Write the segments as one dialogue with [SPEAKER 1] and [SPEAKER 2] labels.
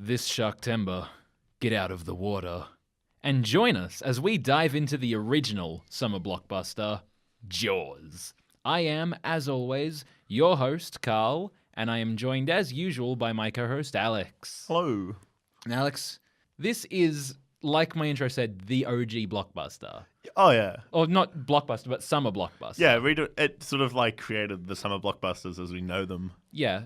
[SPEAKER 1] This Sharktember, get out of the water and join us as we dive into the original summer blockbuster, Jaws. I am, as always, your host, Carl, and I am joined as usual by my co-host, Alex.
[SPEAKER 2] Hello.
[SPEAKER 1] And Alex, this is, like my intro said, the OG blockbuster.
[SPEAKER 2] Oh, yeah.
[SPEAKER 1] Or not blockbuster, but summer blockbuster.
[SPEAKER 2] Yeah, it sort of like created the summer blockbusters as we know them.
[SPEAKER 1] Yeah.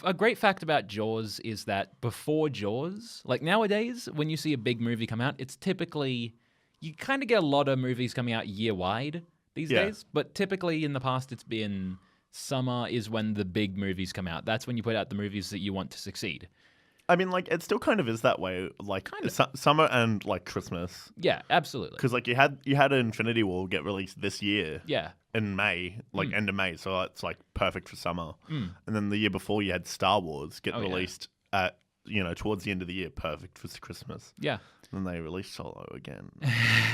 [SPEAKER 1] A great fact about Jaws is that before Jaws, like nowadays, when you see a big movie come out, it's typically, you kind of get a lot of movies coming out year-wide these days. But typically in the past, it's been summer is when the big movies come out. That's when you put out the movies that you want to succeed.
[SPEAKER 2] I mean, like, it still kind of is that way, like, summer and, like, Christmas.
[SPEAKER 1] Yeah, absolutely.
[SPEAKER 2] Because, like, you had Infinity War get released this year.
[SPEAKER 1] Yeah.
[SPEAKER 2] In May, like, end of May, so it's, like, perfect for summer. And then the year before, you had Star Wars get released at, towards the end of the year, perfect for Christmas.
[SPEAKER 1] Yeah.
[SPEAKER 2] And then they released Solo again.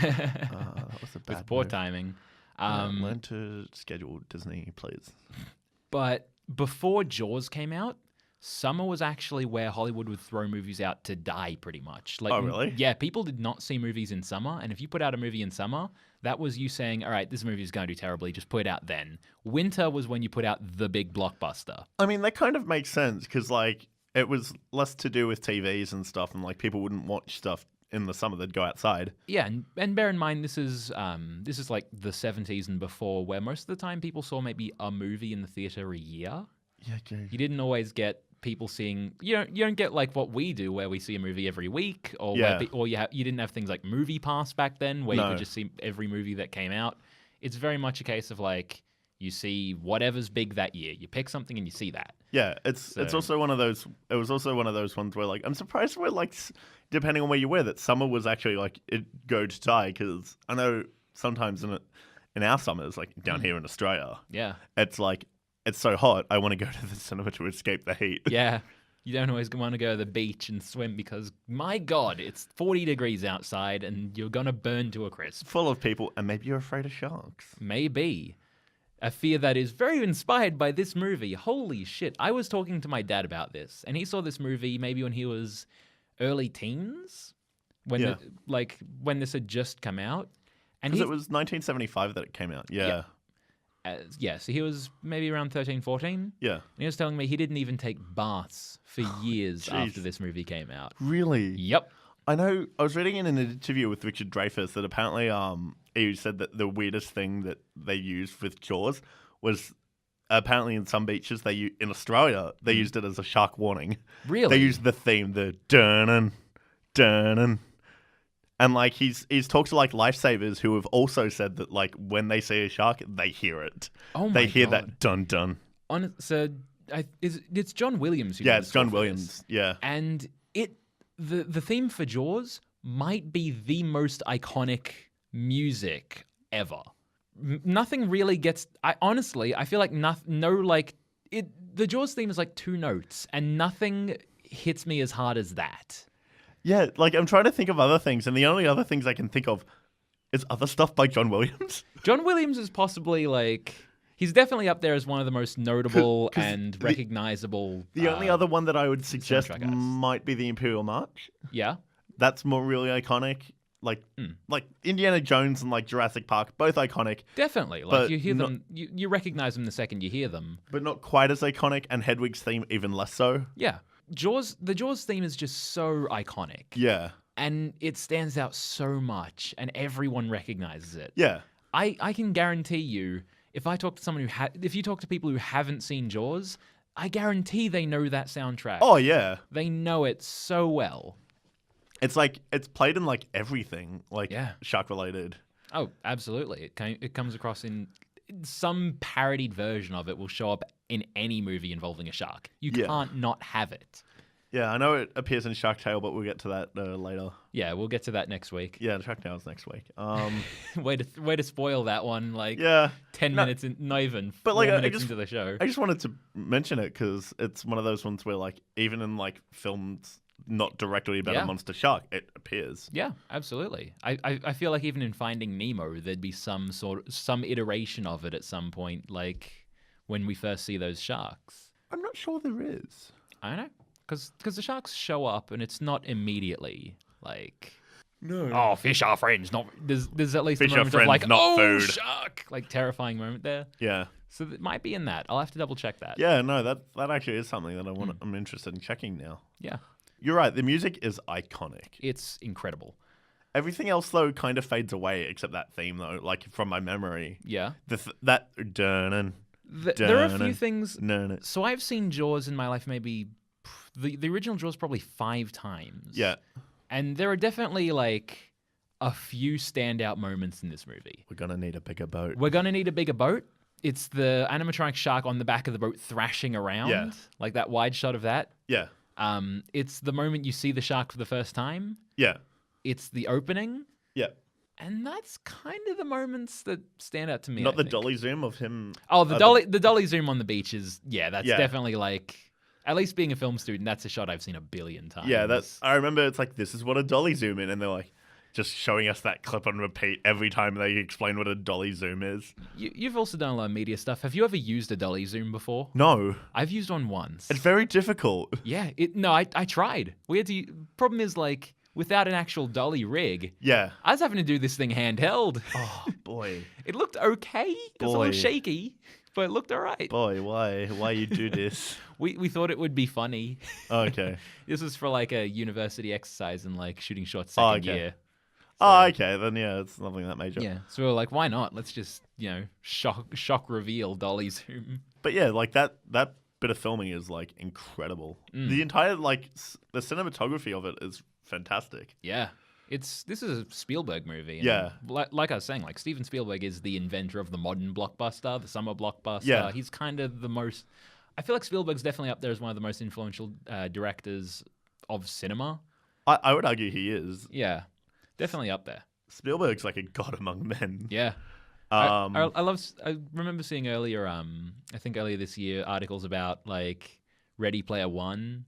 [SPEAKER 2] That was a bad
[SPEAKER 1] With poor
[SPEAKER 2] move.
[SPEAKER 1] timing.
[SPEAKER 2] Learn to schedule Disney, please.
[SPEAKER 1] But before Jaws came out, summer was actually where Hollywood would throw movies out to die, pretty much. Like,
[SPEAKER 2] oh, really?
[SPEAKER 1] Yeah, people did not see movies in summer, and if you put out a movie in summer, that was you saying, all right, this movie is going to do terribly, just put it out then. Winter was when you put out the big blockbuster.
[SPEAKER 2] I mean, that kind of makes sense, because, like, it was less to do with TVs and stuff, and, like, people wouldn't watch stuff in the summer. They'd go outside.
[SPEAKER 1] Yeah, and bear in mind, this is like the 70s and before, where most of the time people saw maybe a movie in the theater a year.
[SPEAKER 2] Yeah, okay.
[SPEAKER 1] You didn't always get people seeing, you don't get like what we do where we see a movie every week, or you didn't have things like Movie Pass back then where you could just see every movie that came out. It's very much a case of like you see whatever's big that year, you pick something and you see that.
[SPEAKER 2] Yeah, it's also one of those. It was also one of those ones where, like, I'm surprised where, like, depending on where you were, that summer was actually like it go to tie, because I know sometimes in our summers, like down here in Australia, it's like, it's so hot, I want to go to the cinema to escape the heat.
[SPEAKER 1] Yeah. You don't always want to go to the beach and swim because, my God, it's 40 degrees outside and you're going to burn to a crisp.
[SPEAKER 2] Full of people, and maybe you're afraid of sharks.
[SPEAKER 1] Maybe. A fear that is very inspired by this movie. Holy shit. I was talking to my dad about this, and he saw this movie maybe when he was early teens, when when this had just come out.
[SPEAKER 2] Because it was 1975 that it came out, yeah.
[SPEAKER 1] So he was maybe around 13, 14.
[SPEAKER 2] Yeah.
[SPEAKER 1] And he was telling me he didn't even take baths for years after this movie came out.
[SPEAKER 2] Really?
[SPEAKER 1] Yep.
[SPEAKER 2] I know. I was reading in an interview with Richard Dreyfuss that apparently he said that the weirdest thing that they used with Jaws was apparently in some beaches in Australia they used it as a shark warning.
[SPEAKER 1] Really?
[SPEAKER 2] They used the theme, the dun dun. And, like, he's talked to, like, lifesavers who have also said that, like, when they see a shark, they hear it.
[SPEAKER 1] Oh, my
[SPEAKER 2] They hear
[SPEAKER 1] God.
[SPEAKER 2] that dun-dun.
[SPEAKER 1] It's John Williams who did
[SPEAKER 2] Yeah,
[SPEAKER 1] the
[SPEAKER 2] it's
[SPEAKER 1] score
[SPEAKER 2] John
[SPEAKER 1] for
[SPEAKER 2] Williams.
[SPEAKER 1] this.
[SPEAKER 2] Yeah.
[SPEAKER 1] And the theme for Jaws might be the most iconic music ever. Nothing really gets... I feel like the Jaws theme is like 2 notes, and nothing hits me as hard as that.
[SPEAKER 2] Yeah, like, I'm trying to think of other things, and the only other things I can think of is other stuff by John Williams.
[SPEAKER 1] John Williams is possibly, like... He's definitely up there as one of the most notable and recognizable...
[SPEAKER 2] The only other one that I would suggest
[SPEAKER 1] soundtrack artists.
[SPEAKER 2] might be the Imperial March.
[SPEAKER 1] Yeah?
[SPEAKER 2] That's more really iconic. Like Indiana Jones and, like, Jurassic Park, both iconic.
[SPEAKER 1] Definitely. Like,
[SPEAKER 2] But
[SPEAKER 1] you hear them... You recognize them the second you hear them.
[SPEAKER 2] But not quite as iconic, and Hedwig's theme even less so.
[SPEAKER 1] Yeah. The Jaws theme is just so iconic.
[SPEAKER 2] Yeah.
[SPEAKER 1] And it stands out so much, and everyone recognizes it.
[SPEAKER 2] Yeah.
[SPEAKER 1] I can guarantee you, if I talk to someone if you talk to people who haven't seen Jaws, I guarantee they know that soundtrack.
[SPEAKER 2] Oh, yeah.
[SPEAKER 1] They know it so well.
[SPEAKER 2] It's like, it's played in, like, everything, like, shark-related.
[SPEAKER 1] Oh, absolutely. It comes across in some parodied version of it will show up in any movie involving a shark. You can't not have it.
[SPEAKER 2] Yeah, I know it appears in Shark Tale, but we'll get to that later.
[SPEAKER 1] Yeah, we'll get to that next week.
[SPEAKER 2] Yeah, Shark Tale's next week.
[SPEAKER 1] Way to spoil that one. Like, 10 minutes, not even 4 minutes into the show.
[SPEAKER 2] I just wanted to mention it because it's one of those ones where, like, even in, like, films not directly about a monster shark, it appears.
[SPEAKER 1] Yeah, absolutely. I feel like even in Finding Nemo, there'd be some iteration of it at some point, like when we first see those sharks.
[SPEAKER 2] I'm not sure there is.
[SPEAKER 1] I don't know. because the sharks show up and it's not immediately like,
[SPEAKER 2] No.
[SPEAKER 1] oh, fish are friends. Not there's at least
[SPEAKER 2] Fish
[SPEAKER 1] a
[SPEAKER 2] are
[SPEAKER 1] moment of
[SPEAKER 2] friends,
[SPEAKER 1] like,
[SPEAKER 2] not
[SPEAKER 1] oh,
[SPEAKER 2] food.
[SPEAKER 1] shark, like terrifying moment there.
[SPEAKER 2] Yeah.
[SPEAKER 1] So it might be in that. I'll have to double check that.
[SPEAKER 2] Yeah, no, that actually is something that I'm interested in checking now.
[SPEAKER 1] Yeah,
[SPEAKER 2] You're right. The music is iconic.
[SPEAKER 1] it's incredible.
[SPEAKER 2] Everything else though kind of fades away except that theme though, like from my memory.
[SPEAKER 1] Yeah,
[SPEAKER 2] That dun
[SPEAKER 1] there are a few things.
[SPEAKER 2] no.
[SPEAKER 1] So I've seen Jaws in my life maybe the original Jaws probably 5 times.
[SPEAKER 2] Yeah.
[SPEAKER 1] And there are definitely like a few standout moments in this movie.
[SPEAKER 2] We're gonna need a bigger boat.
[SPEAKER 1] We're gonna need a bigger boat. It's the animatronic shark on the back of the boat thrashing around.
[SPEAKER 2] Yeah.
[SPEAKER 1] Like that wide shot of that.
[SPEAKER 2] Yeah.
[SPEAKER 1] It's the moment you see the shark for the first time.
[SPEAKER 2] Yeah.
[SPEAKER 1] It's the opening.
[SPEAKER 2] Yeah.
[SPEAKER 1] And that's kind of the moments that stand out to me.
[SPEAKER 2] Not
[SPEAKER 1] I
[SPEAKER 2] the
[SPEAKER 1] think.
[SPEAKER 2] dolly zoom of him.
[SPEAKER 1] Oh, the dolly zoom on the beach is that's
[SPEAKER 2] Yeah.
[SPEAKER 1] definitely like, at least being a film student, that's a shot I've seen a billion times.
[SPEAKER 2] Yeah, I remember it's like, this is what a dolly zoom in, and they're like just showing us that clip on repeat every time they explain what a dolly zoom is.
[SPEAKER 1] You've also done a lot of media stuff. Have you ever used a dolly zoom before?
[SPEAKER 2] No.
[SPEAKER 1] I've used one once.
[SPEAKER 2] It's very difficult.
[SPEAKER 1] Yeah, I tried. We had to. Problem is, like, without an actual dolly rig,
[SPEAKER 2] Yeah.
[SPEAKER 1] I was having to do this thing handheld.
[SPEAKER 2] Oh, boy.
[SPEAKER 1] It looked okay. It was a
[SPEAKER 2] Boy.
[SPEAKER 1] little shaky, but it looked all right.
[SPEAKER 2] Boy, why you do this?
[SPEAKER 1] We thought it would be funny.
[SPEAKER 2] Okay.
[SPEAKER 1] This was for like a university exercise and like shooting shots
[SPEAKER 2] Oh,
[SPEAKER 1] second
[SPEAKER 2] okay.
[SPEAKER 1] year.
[SPEAKER 2] Oh, okay. Then yeah, it's nothing that major.
[SPEAKER 1] Yeah, so we were like, why not? Let's just shock reveal dolly zoom.
[SPEAKER 2] But yeah, like that bit of filming is like incredible. The entire the cinematography of it is fantastic.
[SPEAKER 1] Yeah. This is a Spielberg movie. And
[SPEAKER 2] Yeah.
[SPEAKER 1] Like I was saying, like Steven Spielberg is the inventor of the modern blockbuster, the summer blockbuster.
[SPEAKER 2] Yeah.
[SPEAKER 1] He's kind of the most. I feel like Spielberg's definitely up there as one of the most influential directors of cinema.
[SPEAKER 2] I would argue he is.
[SPEAKER 1] Yeah, definitely up there.
[SPEAKER 2] Spielberg's like a god among men.
[SPEAKER 1] Yeah. I remember seeing earlier, I think earlier this year, articles about like Ready Player One.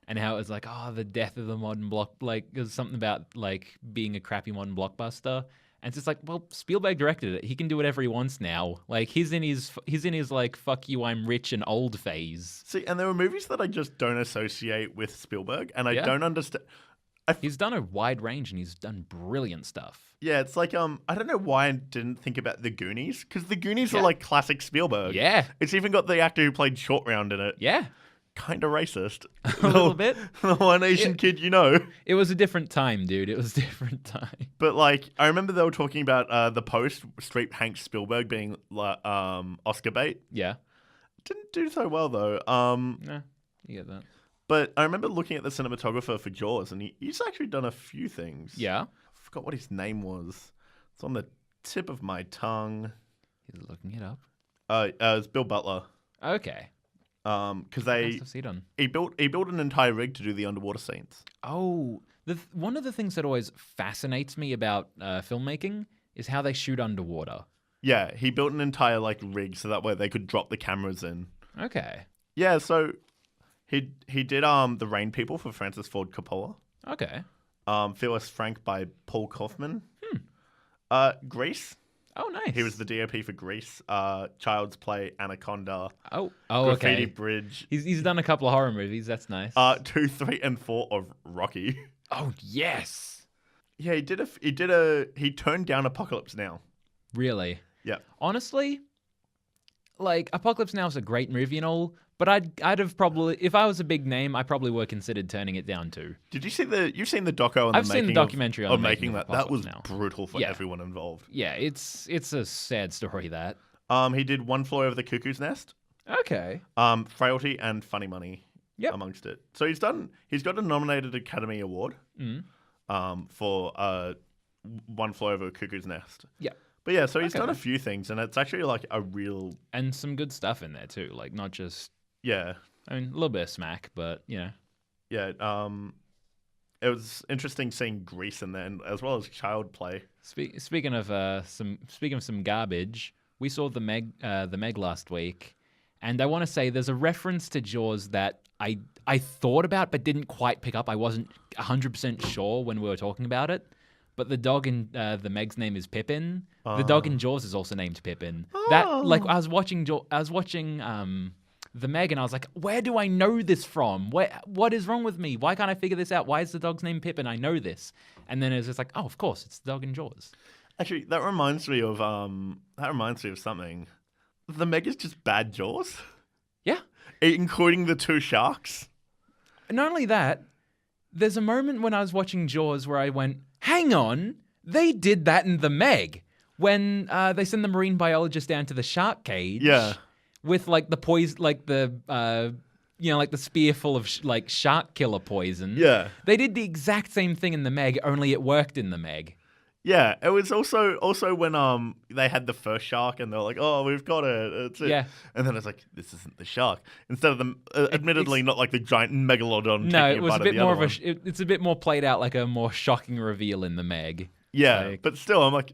[SPEAKER 1] And how it was like, oh, the death of the modern like, there's something about like being a crappy modern blockbuster. And it's just like, well, Spielberg directed it. He can do whatever he wants now. Like he's in his like, fuck you, I'm rich and old phase.
[SPEAKER 2] See, and there were movies that I just don't associate with Spielberg, and I don't understand.
[SPEAKER 1] He's done a wide range and he's done brilliant stuff.
[SPEAKER 2] Yeah, it's like I don't know why I didn't think about The Goonies, because The Goonies are like classic Spielberg.
[SPEAKER 1] Yeah.
[SPEAKER 2] It's even got the actor who played Short Round in it.
[SPEAKER 1] Yeah.
[SPEAKER 2] Kind of racist.
[SPEAKER 1] A little bit.
[SPEAKER 2] The one Asian kid you know.
[SPEAKER 1] It was a different time, dude. It was a different time.
[SPEAKER 2] But like, I remember they were talking about the post straight Hank Spielberg being Oscar bait.
[SPEAKER 1] Yeah.
[SPEAKER 2] Didn't do so well though.
[SPEAKER 1] Nah, you get that.
[SPEAKER 2] But I remember looking at the cinematographer for Jaws, and he's actually done a few things.
[SPEAKER 1] Yeah.
[SPEAKER 2] I forgot what his name was. It's on the tip of my tongue.
[SPEAKER 1] He's looking it up.
[SPEAKER 2] It's Bill Butler.
[SPEAKER 1] Okay.
[SPEAKER 2] Because he built an entire rig to do the underwater scenes.
[SPEAKER 1] Oh, one of the things that always fascinates me about filmmaking is how they shoot underwater.
[SPEAKER 2] Yeah, he built an entire rig so that way they could drop the cameras in.
[SPEAKER 1] Okay.
[SPEAKER 2] Yeah, so he did The Rain People for Francis Ford Coppola.
[SPEAKER 1] Okay.
[SPEAKER 2] Phyllis Frank by Paul Kaufman. Grease.
[SPEAKER 1] Oh, nice.
[SPEAKER 2] He was the DOP for Grease. Child's Play, Anaconda.
[SPEAKER 1] Oh,
[SPEAKER 2] Graffiti
[SPEAKER 1] okay.
[SPEAKER 2] Bridge.
[SPEAKER 1] He's done a couple of horror movies. That's nice.
[SPEAKER 2] 2, 3, and 4 of Rocky.
[SPEAKER 1] Oh yes.
[SPEAKER 2] Yeah, he turned down Apocalypse Now.
[SPEAKER 1] Really?
[SPEAKER 2] Yeah.
[SPEAKER 1] Honestly, like Apocalypse Now is a great movie and all, but I'd have probably, if I was a big name, I probably would have considered turning it down too.
[SPEAKER 2] Did you see you've seen the doco on
[SPEAKER 1] I've seen the documentary on
[SPEAKER 2] making that. That was
[SPEAKER 1] Now.
[SPEAKER 2] brutal for everyone involved.
[SPEAKER 1] Yeah, it's a sad story that.
[SPEAKER 2] He did One Flew Over the Cuckoo's Nest.
[SPEAKER 1] Okay.
[SPEAKER 2] Frailty and Funny Money.
[SPEAKER 1] Yep.
[SPEAKER 2] Amongst it. So he's got a nominated Academy Award. For One Flew Over a Cuckoo's Nest.
[SPEAKER 1] Yeah.
[SPEAKER 2] But yeah, so he's done a few things, and it's actually like a real...
[SPEAKER 1] And some good stuff in there too, like not just...
[SPEAKER 2] Yeah.
[SPEAKER 1] I mean, a little bit of smack, but, you know.
[SPEAKER 2] Yeah, it was interesting seeing Grease in there, and as well as Child Play.
[SPEAKER 1] Speaking of some garbage, we saw the Meg last week, and I want to say there's a reference to Jaws that I thought about but didn't quite pick up. I wasn't 100% sure when we were talking about it. But the dog in the Meg's name is Pippin. The dog in Jaws is also named Pippin. That I was watching The Meg, and I was like, where do I know this from? What is wrong with me? Why can't I figure this out? Why is the dog's name Pippin? I know this. And then it's just like, oh, of course, it's the dog in Jaws.
[SPEAKER 2] Actually, that reminds me of something. The Meg is just bad Jaws,
[SPEAKER 1] Yeah.
[SPEAKER 2] including the two sharks.
[SPEAKER 1] Not only that, there's a moment when I was watching Jaws where I went, hang on, they did that in The Meg. When they send the marine biologist down to the shark cage.
[SPEAKER 2] Yeah.
[SPEAKER 1] With like the poison, like the like the spear full of like shark killer poison.
[SPEAKER 2] Yeah.
[SPEAKER 1] They did the exact same thing in The Meg, only it worked in The Meg.
[SPEAKER 2] Yeah, it was also when they had the first shark and they're like, oh, we've got it. It's it.
[SPEAKER 1] Yeah.
[SPEAKER 2] And then it's like, this isn't the shark. Instead of them, admittedly, not like the giant megalodon.
[SPEAKER 1] No,
[SPEAKER 2] taking
[SPEAKER 1] it was
[SPEAKER 2] bite
[SPEAKER 1] a bit
[SPEAKER 2] of the
[SPEAKER 1] more
[SPEAKER 2] other
[SPEAKER 1] of
[SPEAKER 2] one.
[SPEAKER 1] it's a bit more played out like a more shocking reveal in The Meg.
[SPEAKER 2] Yeah,
[SPEAKER 1] Like,
[SPEAKER 2] but still, I'm like,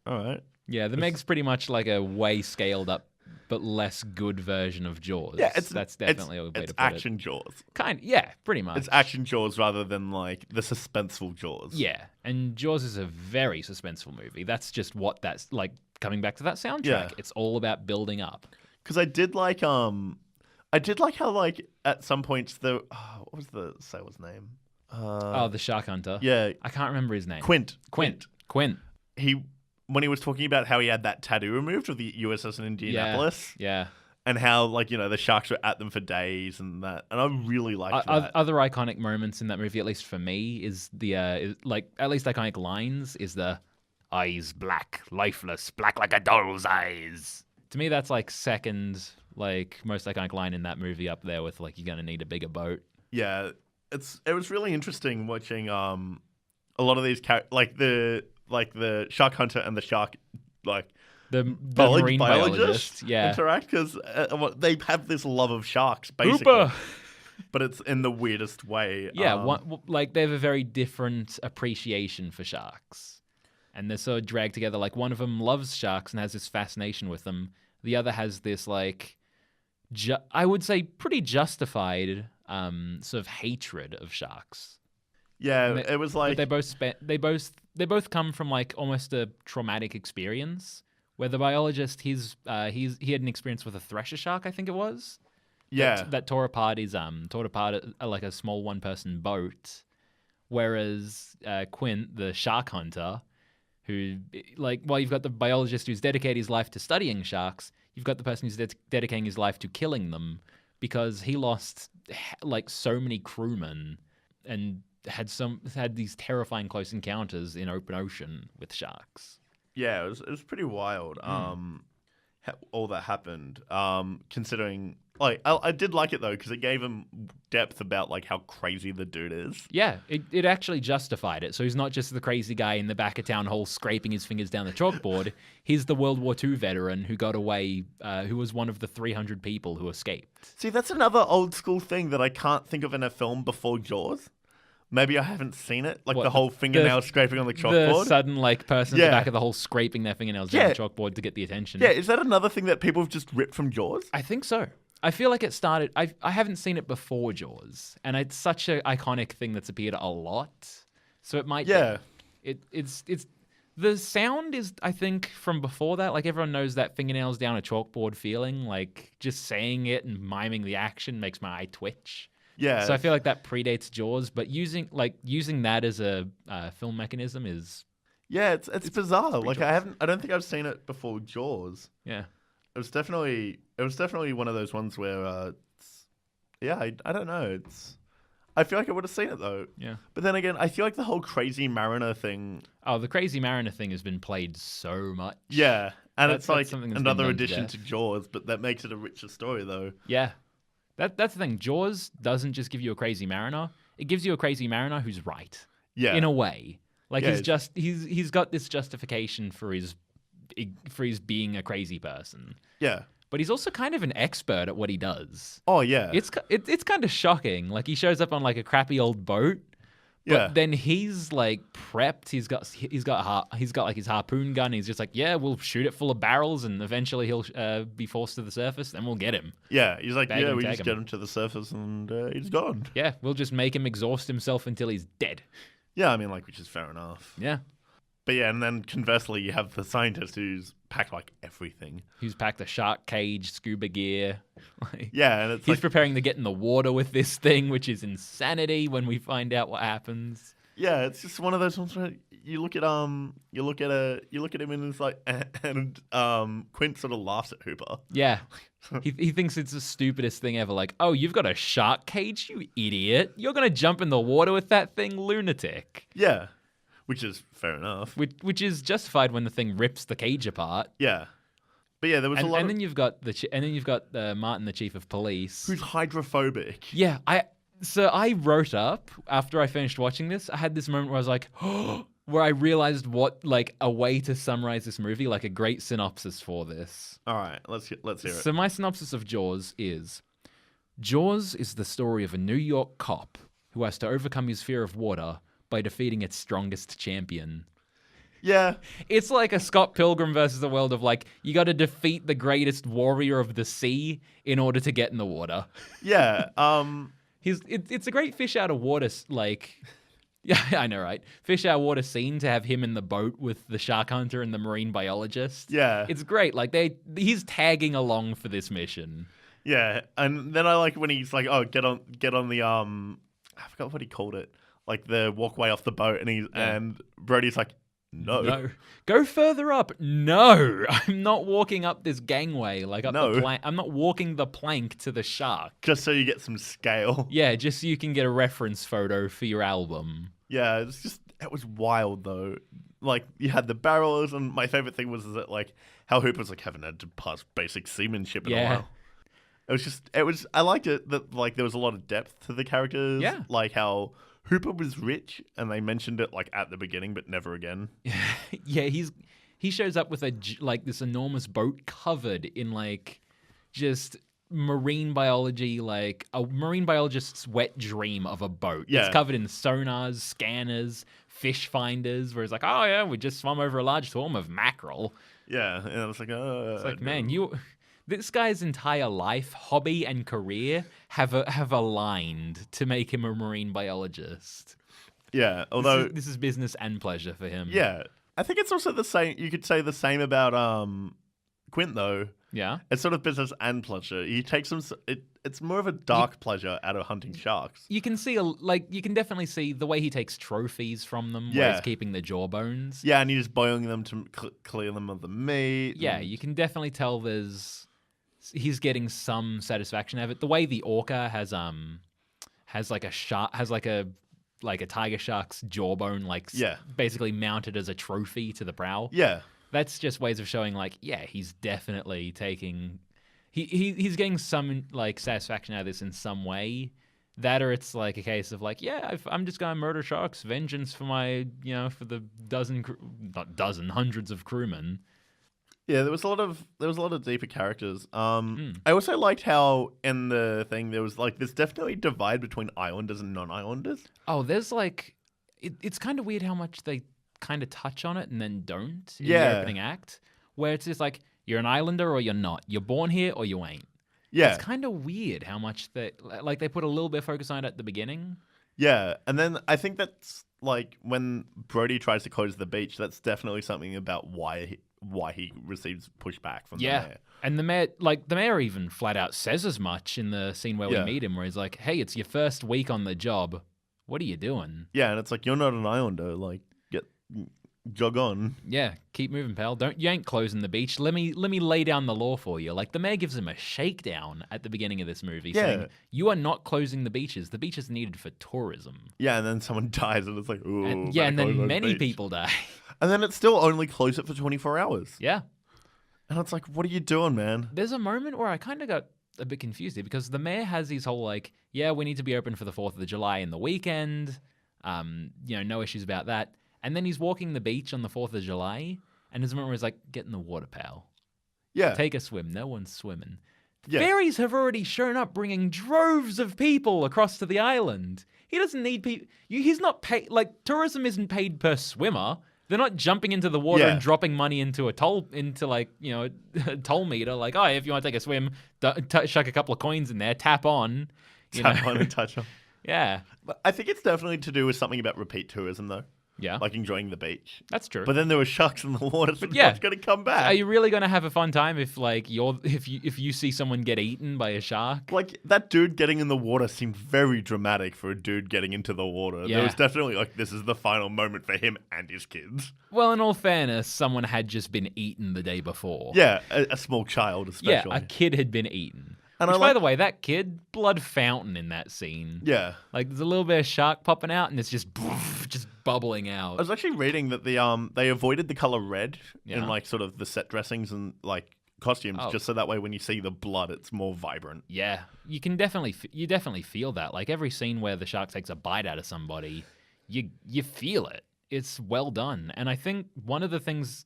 [SPEAKER 2] all right.
[SPEAKER 1] yeah, The Meg's pretty much like a way scaled up but less good version of Jaws.
[SPEAKER 2] Yeah,
[SPEAKER 1] that's definitely a way to
[SPEAKER 2] it's
[SPEAKER 1] put
[SPEAKER 2] action Jaws.
[SPEAKER 1] Yeah, pretty much.
[SPEAKER 2] It's action Jaws rather than like the suspenseful Jaws.
[SPEAKER 1] Yeah, and Jaws is a very suspenseful movie. That's just what that's like. Coming back to that soundtrack,
[SPEAKER 2] Yeah.
[SPEAKER 1] it's all about building up.
[SPEAKER 2] Because I did like how like at some points what was the sailor's name?
[SPEAKER 1] The Shark Hunter.
[SPEAKER 2] Yeah,
[SPEAKER 1] I can't remember his name.
[SPEAKER 2] Quint.
[SPEAKER 1] Quint.
[SPEAKER 2] When he was talking about how he had that tattoo removed of the USS in Indianapolis,
[SPEAKER 1] Yeah.
[SPEAKER 2] and how like the sharks were at them for days and that, and I really liked that.
[SPEAKER 1] Other iconic moments in that movie, at least for me, is the at least iconic lines is the eyes black, lifeless, black like a doll's eyes. To me, that's like second like most iconic line in that movie up there with like you're gonna need a bigger boat.
[SPEAKER 2] Yeah, it was really interesting watching a lot of these like the shark hunter and the shark
[SPEAKER 1] The marine biologist, yeah.
[SPEAKER 2] interact because they have this love of sharks basically,
[SPEAKER 1] Hooper.
[SPEAKER 2] but it's in the weirdest way.
[SPEAKER 1] Yeah, like they have a very different appreciation for sharks, and they're sort of dragged together. Like one of them loves sharks and has this fascination with them. The other has this like, I would say, pretty justified sort of hatred of sharks.
[SPEAKER 2] Yeah, it was like
[SPEAKER 1] they both come from like almost a traumatic experience. Where the biologist, he had an experience with a thresher shark, I think it was.
[SPEAKER 2] yeah
[SPEAKER 1] that tore apart like a small one-person boat. Whereas Quint, the shark hunter, who like while you've got the biologist who's dedicated his life to studying sharks, you've got the person who's dedicating his life to killing them because he lost like so many crewmen and had these terrifying close encounters in open ocean with sharks.
[SPEAKER 2] Yeah, it was pretty wild. All that happened. Considering, like, I did like it though because it gave him depth about like how crazy the dude is.
[SPEAKER 1] Yeah, it actually justified it. So he's not just the crazy guy in the back of town hall scraping his fingers down the chalkboard. He's the World War II veteran who got away, who was one of the 300 people who escaped.
[SPEAKER 2] See, that's another old school thing that I can't think of in a film before Jaws. Maybe I haven't seen it, like the whole fingernail scraping on the chalkboard.
[SPEAKER 1] The sudden like person at the back of the hall scraping their fingernails down the chalkboard to get the attention.
[SPEAKER 2] Yeah, is that another thing that people have just ripped from Jaws?
[SPEAKER 1] I think so. I feel like it started. I haven't seen it before Jaws, and it's such an iconic thing that's appeared a lot. So it might.
[SPEAKER 2] Yeah.
[SPEAKER 1] It's the sound is, I think, from before that. Like everyone knows that fingernails down a chalkboard feeling. Like just saying it and miming the action makes my eye twitch.
[SPEAKER 2] Yeah.
[SPEAKER 1] So I feel like that predates Jaws, but using that as a film mechanism is.
[SPEAKER 2] Yeah, it's bizarre. Like
[SPEAKER 1] Jaws.
[SPEAKER 2] I don't think I've seen it before Jaws.
[SPEAKER 1] Yeah.
[SPEAKER 2] It was definitely one of those ones where I don't know. I feel like I would have seen it though.
[SPEAKER 1] Yeah.
[SPEAKER 2] But then again, I feel like the whole crazy mariner thing.
[SPEAKER 1] Oh, the Crazy Mariner thing has been played so much.
[SPEAKER 2] Yeah, and it's like
[SPEAKER 1] something that's
[SPEAKER 2] another
[SPEAKER 1] been done to
[SPEAKER 2] addition
[SPEAKER 1] death.
[SPEAKER 2] to Jaws, but that makes it a richer story though.
[SPEAKER 1] Yeah. That's the thing. Jaws doesn't just give you a crazy mariner. It gives you a crazy mariner who's right.
[SPEAKER 2] Yeah.
[SPEAKER 1] In a way. Like
[SPEAKER 2] Yeah,
[SPEAKER 1] he's got this justification for his being a crazy person.
[SPEAKER 2] Yeah.
[SPEAKER 1] But he's also kind of an expert at what he does.
[SPEAKER 2] Oh yeah.
[SPEAKER 1] It's kind of shocking. Like he shows up on like a crappy old boat. But
[SPEAKER 2] Yeah.
[SPEAKER 1] then he's like prepped. He's got like his harpoon gun. He's just like, yeah, we'll shoot it full of barrels, and eventually he'll be forced to the surface. Then we'll get him.
[SPEAKER 2] Yeah, he's like,
[SPEAKER 1] Bag
[SPEAKER 2] yeah,
[SPEAKER 1] him,
[SPEAKER 2] we
[SPEAKER 1] tag
[SPEAKER 2] just
[SPEAKER 1] him.
[SPEAKER 2] get him to the surface and he's gone.
[SPEAKER 1] Yeah, we'll just make him exhaust himself until he's dead.
[SPEAKER 2] Yeah, I mean, like, which is fair enough.
[SPEAKER 1] Yeah.
[SPEAKER 2] But yeah, and then conversely, you have the scientist who's packed like everything.
[SPEAKER 1] Who's packed a shark cage, scuba gear. Like,
[SPEAKER 2] Yeah, and it's
[SPEAKER 1] he's
[SPEAKER 2] like,
[SPEAKER 1] preparing to get in the water with this thing, which is insanity when we find out what happens.
[SPEAKER 2] yeah, it's just one of those ones where you look at him and it's like, and Quint sort of laughs at Hooper.
[SPEAKER 1] Yeah. He thinks it's the stupidest thing ever. Like, oh, you've got a shark cage, you idiot. You're going to jump in the water with that thing, lunatic.
[SPEAKER 2] Yeah, which is fair enough.
[SPEAKER 1] Which is justified when the thing rips the cage apart.
[SPEAKER 2] Yeah, but yeah, there was a lot
[SPEAKER 1] And
[SPEAKER 2] of
[SPEAKER 1] then you've got Martin, the chief of police.
[SPEAKER 2] who's hydrophobic.
[SPEAKER 1] Yeah, So I wrote up after I finished watching this. I had this moment where I was like, where I realized what like a way to summarize this movie, like a great synopsis for this.
[SPEAKER 2] All right, let's hear it.
[SPEAKER 1] So my synopsis of Jaws is the story of a New York cop who has to overcome his fear of water by defeating its strongest champion.
[SPEAKER 2] Yeah,
[SPEAKER 1] It's like a Scott Pilgrim versus the world of like, you got to defeat the greatest warrior of the sea in order to get in the water.
[SPEAKER 2] yeah.
[SPEAKER 1] It's a great fish out of water, like, yeah, I know, right? Fish out of water scene to have him in the boat with the shark hunter and the marine biologist.
[SPEAKER 2] Yeah.
[SPEAKER 1] It's great. Like he's tagging along for this mission.
[SPEAKER 2] Yeah, and then I like when he's like, "Oh, get on the I forgot what he called it, like the walkway off the boat," and Brody's like, "No,
[SPEAKER 1] Go further up. No, I'm not walking up this gangway like up
[SPEAKER 2] No.
[SPEAKER 1] the plank. I'm not walking the plank to the shark.
[SPEAKER 2] just so you get some scale."
[SPEAKER 1] Yeah, just so you can get a reference photo for your album.
[SPEAKER 2] Yeah, it was wild though. Like you had the barrels, and my favorite thing was that like how Hooper's like haven't had to pass basic seamanship in a while. I liked it that like there was a lot of depth to the characters.
[SPEAKER 1] Yeah.
[SPEAKER 2] Like how Hooper was rich, and they mentioned it like at the beginning, but never again.
[SPEAKER 1] Yeah, he shows up with like this enormous boat covered in like just marine biology, like a marine biologist's wet dream of a boat.
[SPEAKER 2] Yeah.
[SPEAKER 1] It's covered in sonars, scanners, fish finders, where it's like, oh yeah, we just swum over a large swarm of mackerel.
[SPEAKER 2] Yeah, and I was like,
[SPEAKER 1] It's like, man, this guy's entire life, hobby, and career have aligned to make him a marine biologist.
[SPEAKER 2] yeah. Although
[SPEAKER 1] This is business and pleasure for him.
[SPEAKER 2] yeah, I think it's also the same. You could say the same about Quint though.
[SPEAKER 1] Yeah.
[SPEAKER 2] It's sort of business and pleasure. He takes some. It's more of a dark pleasure out of hunting sharks.
[SPEAKER 1] You can see, you can definitely see the way he takes trophies from them, where
[SPEAKER 2] Yeah.
[SPEAKER 1] he's keeping the jawbones.
[SPEAKER 2] Yeah, and he's boiling them to clear them of the meat.
[SPEAKER 1] Yeah,
[SPEAKER 2] and-
[SPEAKER 1] you can definitely tell he's getting some satisfaction out of it. The way the orca has like a shark, has like a tiger shark's jawbone,
[SPEAKER 2] Yeah.
[SPEAKER 1] basically mounted as a trophy to the prow.
[SPEAKER 2] yeah,
[SPEAKER 1] That's just ways of showing like, yeah, he's definitely taking, he's getting some like satisfaction out of this in some way. That or it's like a case of like, yeah, I'm just gonna murder sharks, vengeance for my, for the hundreds of crewmen.
[SPEAKER 2] yeah. There was a lot of deeper characters. I also liked how in the thing there's definitely a divide between islanders and non-islanders.
[SPEAKER 1] Oh, there's like, it's kind of weird how much they kind of touch on it and then don't in
[SPEAKER 2] Yeah.
[SPEAKER 1] the opening act, where it's just like, you're an islander or you're not. You're born here or you ain't.
[SPEAKER 2] Yeah,
[SPEAKER 1] It's kind of weird how much they put a little bit of focus on it at the beginning.
[SPEAKER 2] yeah. And then I think that's like when Brody tries to close the beach. That's definitely something about why he receives pushback from the mayor.
[SPEAKER 1] And the mayor even flat out says as much in the scene where
[SPEAKER 2] Yeah.
[SPEAKER 1] we meet him, where he's like, hey, it's your first week on the job. What are you doing?
[SPEAKER 2] Yeah, and it's like you're not an islander. Like, jog on.
[SPEAKER 1] Yeah, keep moving, pal. You ain't closing the beach. Let me lay down the law for you. Like the mayor gives him a shakedown at the beginning of this movie, saying, you are not closing the beaches. The beach is needed for tourism.
[SPEAKER 2] Yeah, and then someone dies, and it's like, ooh.
[SPEAKER 1] And
[SPEAKER 2] better
[SPEAKER 1] then
[SPEAKER 2] close that
[SPEAKER 1] many
[SPEAKER 2] beach.
[SPEAKER 1] people die.
[SPEAKER 2] And then it's still only close it for 24 hours.
[SPEAKER 1] Yeah.
[SPEAKER 2] And it's like, what are you doing, man?
[SPEAKER 1] There's a moment where I kind of got a bit confused here because the mayor has these whole like, yeah, we need to be open for the 4th of July in the weekend. No issues about that. And then he's walking the beach on the 4th of July, and there's a moment where he's like, get in the water, pal.
[SPEAKER 2] Yeah.
[SPEAKER 1] Take a swim. No one's swimming.
[SPEAKER 2] Yeah.
[SPEAKER 1] Ferries have already shown up bringing droves of people across to the island. He doesn't need people. He's not paid. Like, tourism isn't paid per swimmer. They're not jumping into the water
[SPEAKER 2] Yeah.
[SPEAKER 1] and dropping money into a toll meter. Like, oh, if you want to take a swim, chuck a couple of coins in there, tap on.
[SPEAKER 2] Tap on and touch on.
[SPEAKER 1] Yeah.
[SPEAKER 2] But I think it's definitely to do with something about repeat tourism, though.
[SPEAKER 1] Yeah.
[SPEAKER 2] like enjoying the beach.
[SPEAKER 1] That's true.
[SPEAKER 2] But then there were sharks in the water, so
[SPEAKER 1] yeah.
[SPEAKER 2] no one's going to come back.
[SPEAKER 1] Are you really going to have a fun time if you see someone get eaten by a shark?
[SPEAKER 2] Like, that dude getting in the water seemed very dramatic for a dude getting into the water.
[SPEAKER 1] Yeah.
[SPEAKER 2] There was definitely, like, this is the final moment for him and his kids.
[SPEAKER 1] Well, in all fairness, someone had just been eaten the day before.
[SPEAKER 2] Yeah, a small child especially.
[SPEAKER 1] Yeah, a kid had been eaten.
[SPEAKER 2] And
[SPEAKER 1] Which, by the way, that kid, blood fountain in that scene.
[SPEAKER 2] Yeah.
[SPEAKER 1] Like, there's a little bit of shark popping out, and it's just bubbling out.
[SPEAKER 2] I was actually reading that they avoided the color red
[SPEAKER 1] Yeah.
[SPEAKER 2] in, like, sort of the set dressings and, like, costumes,
[SPEAKER 1] Oh.
[SPEAKER 2] just so that way when you see the blood, it's more vibrant.
[SPEAKER 1] Yeah, you can definitely feel that. Like, every scene where the shark takes a bite out of somebody, you feel it. It's well done. And I think one of the things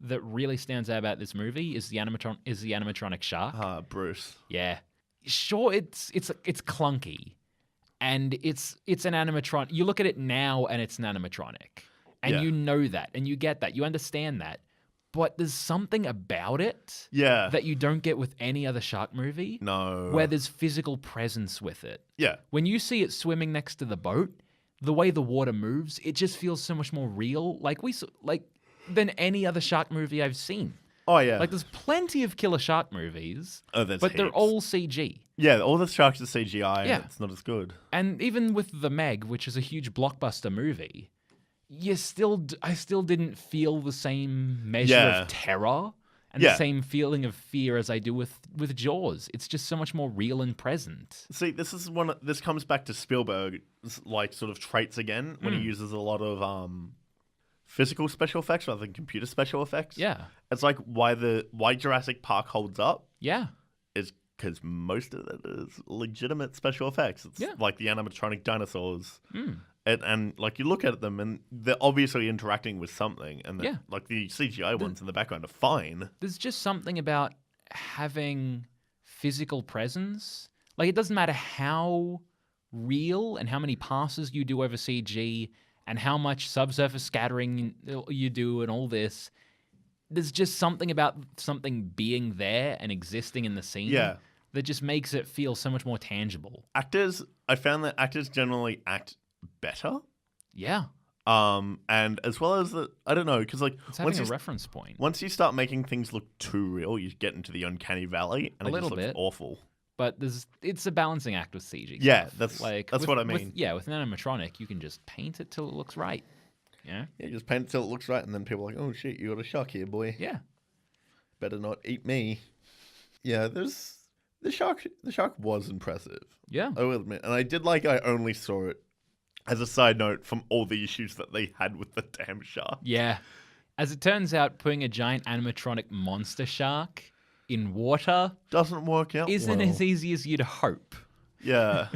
[SPEAKER 1] that really stands out about this movie is the animatronic shark.
[SPEAKER 2] Bruce.
[SPEAKER 1] Yeah, sure. It's clunky, and it's an animatronic. You look at it now, and it's an animatronic, and
[SPEAKER 2] Yeah.
[SPEAKER 1] you know that, and you get that, you understand that. But there's something about it
[SPEAKER 2] Yeah.
[SPEAKER 1] that you don't get with any other shark movie.
[SPEAKER 2] No.
[SPEAKER 1] Where there's physical presence with it.
[SPEAKER 2] Yeah.
[SPEAKER 1] When you see it swimming next to the boat, the way the water moves, it just feels so much more real. Than any other shark movie I've seen.
[SPEAKER 2] Oh, yeah.
[SPEAKER 1] Like, there's plenty of killer shark movies,
[SPEAKER 2] there's
[SPEAKER 1] but they're
[SPEAKER 2] heaps.
[SPEAKER 1] all CG.
[SPEAKER 2] Yeah, all the sharks are CGI,
[SPEAKER 1] Yeah.
[SPEAKER 2] and it's not as good.
[SPEAKER 1] And even with The Meg, which is a huge blockbuster movie, I still didn't feel the same measure
[SPEAKER 2] Yeah.
[SPEAKER 1] of terror and
[SPEAKER 2] Yeah.
[SPEAKER 1] the same feeling of fear as I do with Jaws. It's just so much more real and present.
[SPEAKER 2] See, this comes back to Spielberg's, like, sort of traits again, when he uses a lot of physical special effects rather than computer special effects.
[SPEAKER 1] Yeah.
[SPEAKER 2] It's like why Jurassic Park holds up
[SPEAKER 1] Yeah.
[SPEAKER 2] is because most of it is legitimate special effects. It's
[SPEAKER 1] Yeah.
[SPEAKER 2] like the animatronic dinosaurs. And like, you look at them and they're obviously interacting with something, and
[SPEAKER 1] Yeah.
[SPEAKER 2] like the CGI ones in the background are fine.
[SPEAKER 1] There's just something about having physical presence. Like, it doesn't matter how real and how many passes you do over CG and how much subsurface scattering you do and all this. There's just something about something being there and existing in the scene
[SPEAKER 2] Yeah.
[SPEAKER 1] that just makes it feel so much more tangible.
[SPEAKER 2] I found that actors generally act better.
[SPEAKER 1] Yeah.
[SPEAKER 2] And as well as I don't know, because like
[SPEAKER 1] It's having a reference point.
[SPEAKER 2] once you start making things look too real, you get into the uncanny valley, and
[SPEAKER 1] A
[SPEAKER 2] it just
[SPEAKER 1] little
[SPEAKER 2] looks
[SPEAKER 1] bit.
[SPEAKER 2] awful.
[SPEAKER 1] But it's a balancing act with CG.
[SPEAKER 2] Yeah,
[SPEAKER 1] stuff.
[SPEAKER 2] that's
[SPEAKER 1] with-
[SPEAKER 2] what I
[SPEAKER 1] with-
[SPEAKER 2] mean.
[SPEAKER 1] yeah, with an animatronic, you can just paint it till it looks right. Yeah.
[SPEAKER 2] Yeah, you just paint it till it looks right, and then people are like, "Oh shit, you got a shark here, boy.
[SPEAKER 1] Yeah.
[SPEAKER 2] Better not eat me." Yeah, the shark. The shark was impressive,
[SPEAKER 1] Yeah.
[SPEAKER 2] I will admit, and I did like. I only saw it as a side note from all the issues that they had with the damn shark.
[SPEAKER 1] Yeah. As it turns out, putting a giant animatronic monster shark in water
[SPEAKER 2] Doesn't work out.
[SPEAKER 1] isn't
[SPEAKER 2] well.
[SPEAKER 1] as easy as you'd hope.
[SPEAKER 2] Yeah,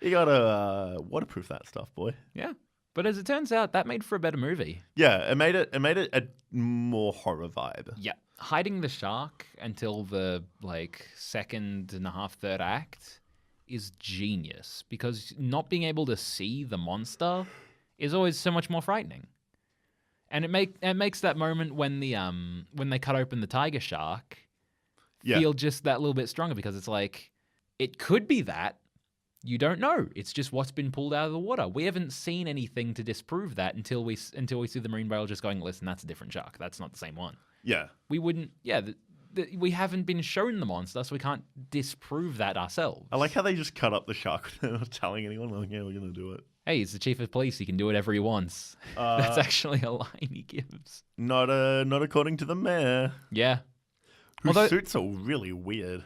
[SPEAKER 2] you gotta waterproof that stuff, boy.
[SPEAKER 1] Yeah. But as it turns out, that made for a better movie.
[SPEAKER 2] Yeah, it made it a more horror vibe.
[SPEAKER 1] Yeah. Hiding the shark until the second and a half, third act is genius, because not being able to see the monster is always so much more frightening. And it makes that moment when they cut open the tiger shark
[SPEAKER 2] Yeah.
[SPEAKER 1] feel just that little bit stronger, because it's like, it could be that. You don't know. It's just what's been pulled out of the water. We haven't seen anything to disprove that until we see the marine biologist going, listen, that's a different shark. That's not the same one.
[SPEAKER 2] Yeah.
[SPEAKER 1] We wouldn't, we haven't been shown the monster, so we can't disprove that ourselves.
[SPEAKER 2] I like how they just cut up the shark without not telling anyone. Like, yeah, we're gonna do it.
[SPEAKER 1] Hey, he's the chief of police. He can do whatever he wants. That's actually a line he gives.
[SPEAKER 2] Not according to the mayor,
[SPEAKER 1] Yeah.
[SPEAKER 2] whose
[SPEAKER 1] Although-
[SPEAKER 2] suits are really weird.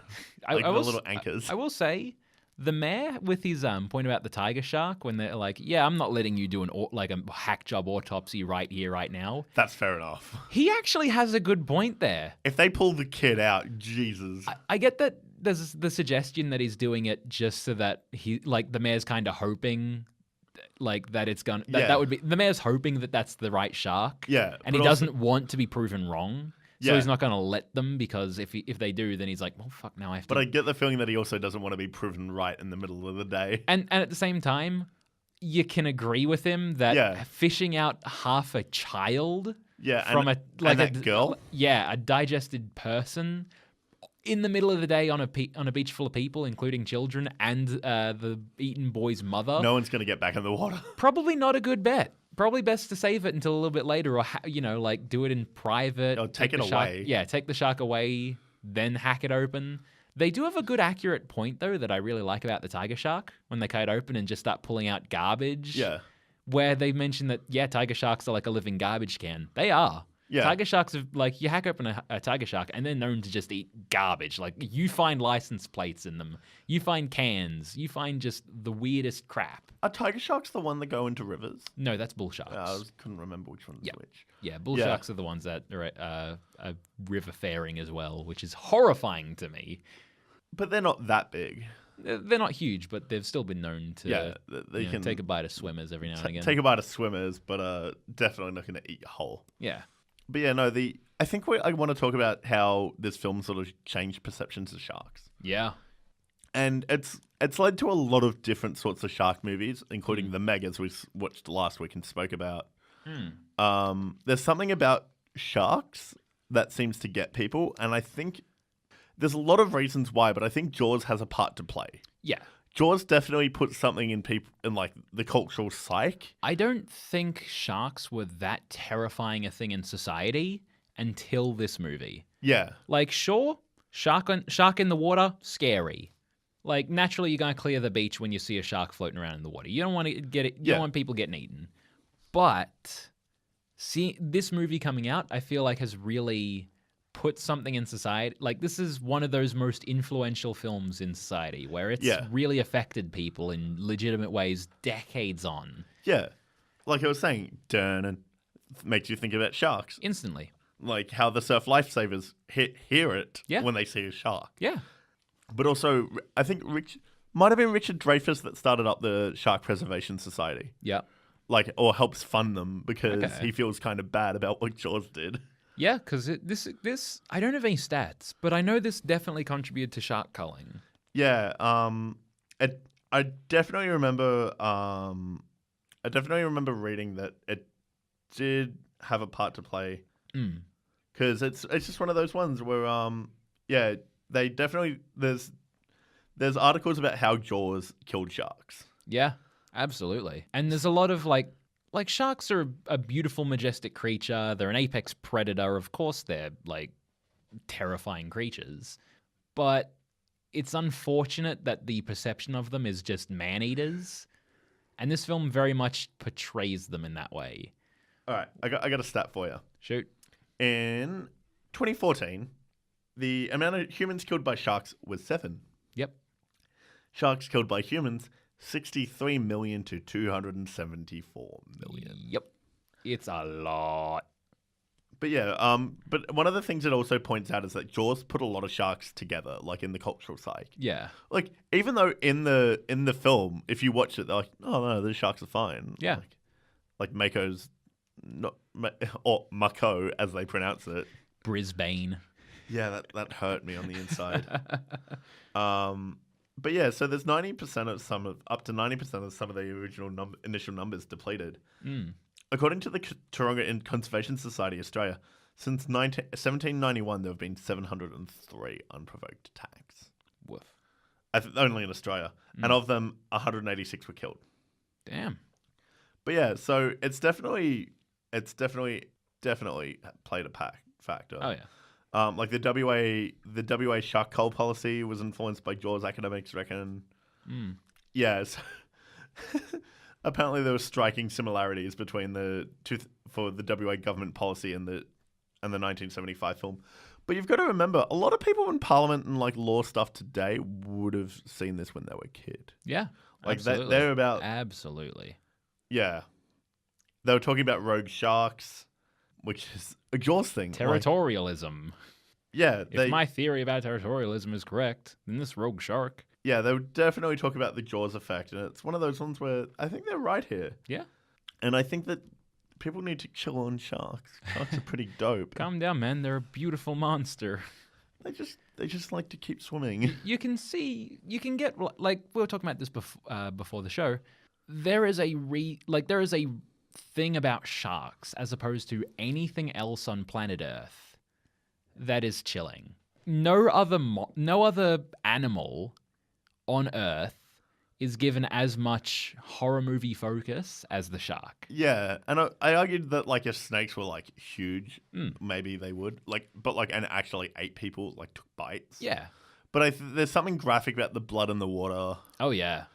[SPEAKER 1] I
[SPEAKER 2] Like the
[SPEAKER 1] will
[SPEAKER 2] little anchors.
[SPEAKER 1] I will say, the mayor with his point about the tiger shark, when they're like, yeah, I'm not letting you do a hack job autopsy right here, right now.
[SPEAKER 2] That's fair enough.
[SPEAKER 1] He actually has a good point there.
[SPEAKER 2] If they pull the kid out, Jesus.
[SPEAKER 1] I get that there's the suggestion that he's doing it just so that the mayor's kind of hoping that it's gonna,
[SPEAKER 2] Yeah.
[SPEAKER 1] that would be, the mayor's hoping that that's the right shark.
[SPEAKER 2] Yeah,
[SPEAKER 1] And
[SPEAKER 2] but
[SPEAKER 1] he
[SPEAKER 2] also-
[SPEAKER 1] doesn't want to be proven wrong. So
[SPEAKER 2] Yeah.
[SPEAKER 1] he's not going to let them, because if they do, then he's like, well, fuck, now I have to.
[SPEAKER 2] But I get the feeling that he also doesn't want to be proven right in the middle of the day.
[SPEAKER 1] And at the same time, you can agree with him that
[SPEAKER 2] Yeah.
[SPEAKER 1] fishing out half a child
[SPEAKER 2] Yeah,
[SPEAKER 1] from
[SPEAKER 2] and that girl.
[SPEAKER 1] a digested person in the middle of the day on a beach full of people, including children and the eaten boy's mother,
[SPEAKER 2] No one's gonna get back in the water.
[SPEAKER 1] probably not a good bet. probably best to save it until a little bit later, or like do it in private.
[SPEAKER 2] Or take it
[SPEAKER 1] the shark-
[SPEAKER 2] away.
[SPEAKER 1] Yeah, take the shark away, then hack it open. They do have a good, accurate point though that I really like about the tiger shark when they cut it open and just start pulling out garbage.
[SPEAKER 2] Yeah.
[SPEAKER 1] Where they mention that tiger sharks are like a living garbage can. They are.
[SPEAKER 2] Yeah.
[SPEAKER 1] Tiger sharks are like, you hack open a tiger shark and they're known to just eat garbage. Like you find license plates in them, you find cans, you find just the weirdest crap.
[SPEAKER 2] Are tiger sharks the one that go into rivers?
[SPEAKER 1] No, that's bull sharks.
[SPEAKER 2] Couldn't remember which one was which.
[SPEAKER 1] Yeah, bull sharks are the ones that are river faring as well, which is horrifying to me.
[SPEAKER 2] But they're not that big.
[SPEAKER 1] They're not huge, but they've still been known to
[SPEAKER 2] they can
[SPEAKER 1] take a bite of swimmers every now and again.
[SPEAKER 2] Take a bite of swimmers, but definitely not going to eat you whole.
[SPEAKER 1] Yeah.
[SPEAKER 2] But yeah, no, I think I want to talk about how this film sort of changed perceptions of sharks.
[SPEAKER 1] Yeah.
[SPEAKER 2] And it's led to a lot of different sorts of shark movies, including the Meg, as we watched last week and spoke about. There's something about sharks that seems to get people, and I think there's a lot of reasons why, but I think Jaws has a part to play.
[SPEAKER 1] Yeah.
[SPEAKER 2] Jaws definitely puts something in people in like the cultural psyche.
[SPEAKER 1] I don't think sharks were that terrifying a thing in society until this movie.
[SPEAKER 2] Yeah.
[SPEAKER 1] Like, sure, shark in the water, scary. Like, naturally, you're going to clear the beach when you see a shark floating around in the water. You don't want to get it. You don't want people getting eaten. But see, this movie coming out, I feel like has really put something in society. Like, this is one of those most influential films in society where it's really affected people in legitimate ways decades on.
[SPEAKER 2] Yeah. Like I was saying, and makes you think about sharks.
[SPEAKER 1] Instantly.
[SPEAKER 2] Like how the surf lifesavers hear it when they see a shark.
[SPEAKER 1] Yeah.
[SPEAKER 2] But also, I think might have been Richard Dreyfuss that started up the Shark Preservation Society.
[SPEAKER 1] Yeah.
[SPEAKER 2] Like, or helps fund them because he feels kind of bad about what Jaws did.
[SPEAKER 1] Yeah, because this I don't have any stats, but I know this definitely contributed to shark culling.
[SPEAKER 2] Yeah, I definitely remember. Reading that it did have a part to play. Because it's just one of those ones where they definitely there's articles about how Jaws killed sharks.
[SPEAKER 1] Yeah, absolutely. And there's a lot of like sharks are a beautiful, majestic creature. They're an apex predator. Of course, they're like terrifying creatures. But it's unfortunate that the perception of them is just man-eaters. And this film very much portrays them in that way.
[SPEAKER 2] All right, I got a stat for you.
[SPEAKER 1] Shoot.
[SPEAKER 2] In 2014, the amount of humans killed by sharks was 7.
[SPEAKER 1] Yep.
[SPEAKER 2] Sharks killed by humans, 63 million to 274 million.
[SPEAKER 1] Yep. It's a lot.
[SPEAKER 2] But yeah, but one of the things it also points out is that Jaws put a lot of sharks together, like in the cultural psyche.
[SPEAKER 1] Yeah.
[SPEAKER 2] Like, even though in the film, if you watch it, they're like, oh no, the sharks are fine.
[SPEAKER 1] Yeah.
[SPEAKER 2] Like Mako's not or Mako as they pronounce it.
[SPEAKER 1] Brisbane.
[SPEAKER 2] Yeah, that hurt me on the inside. But yeah, so there's 90% of up to 90% of some of the original initial numbers depleted. According to the Taronga Conservation Society Australia, since 1791 there have been 703 unprovoked attacks.
[SPEAKER 1] Woof.
[SPEAKER 2] Only in Australia, and of them 186 were killed.
[SPEAKER 1] Damn.
[SPEAKER 2] But yeah, so it's definitely played a factor.
[SPEAKER 1] Oh yeah.
[SPEAKER 2] Like the WA shark cull policy was influenced by Jaws. Academics reckon. Yes. Apparently, there were striking similarities between for the WA government policy and the 1975 film. But you've got to remember, a lot of people in Parliament and like law stuff today would have seen this when they were a kid.
[SPEAKER 1] Yeah.
[SPEAKER 2] Like
[SPEAKER 1] absolutely.
[SPEAKER 2] they're about
[SPEAKER 1] absolutely.
[SPEAKER 2] Yeah. They were talking about rogue sharks, which is a Jaws thing.
[SPEAKER 1] Territorialism. If my theory about territorialism is correct, then this rogue shark.
[SPEAKER 2] Yeah, they would definitely talk about the Jaws effect, and it's one of those ones where I think they're right here.
[SPEAKER 1] Yeah.
[SPEAKER 2] And I think that people need to chill on sharks. Sharks are pretty dope.
[SPEAKER 1] Calm down, man. They're a beautiful monster.
[SPEAKER 2] They just like to keep swimming.
[SPEAKER 1] You can get, like, we were talking about this before the show. There is a thing about sharks as opposed to anything else on planet Earth that is chilling. No other animal on Earth is given as much horror movie focus as the shark.
[SPEAKER 2] Yeah, and I argued that like if snakes were like huge, maybe they would and actually ate people, like took bites.
[SPEAKER 1] Yeah.
[SPEAKER 2] But there's something graphic about the blood in the water.
[SPEAKER 1] Oh, yeah.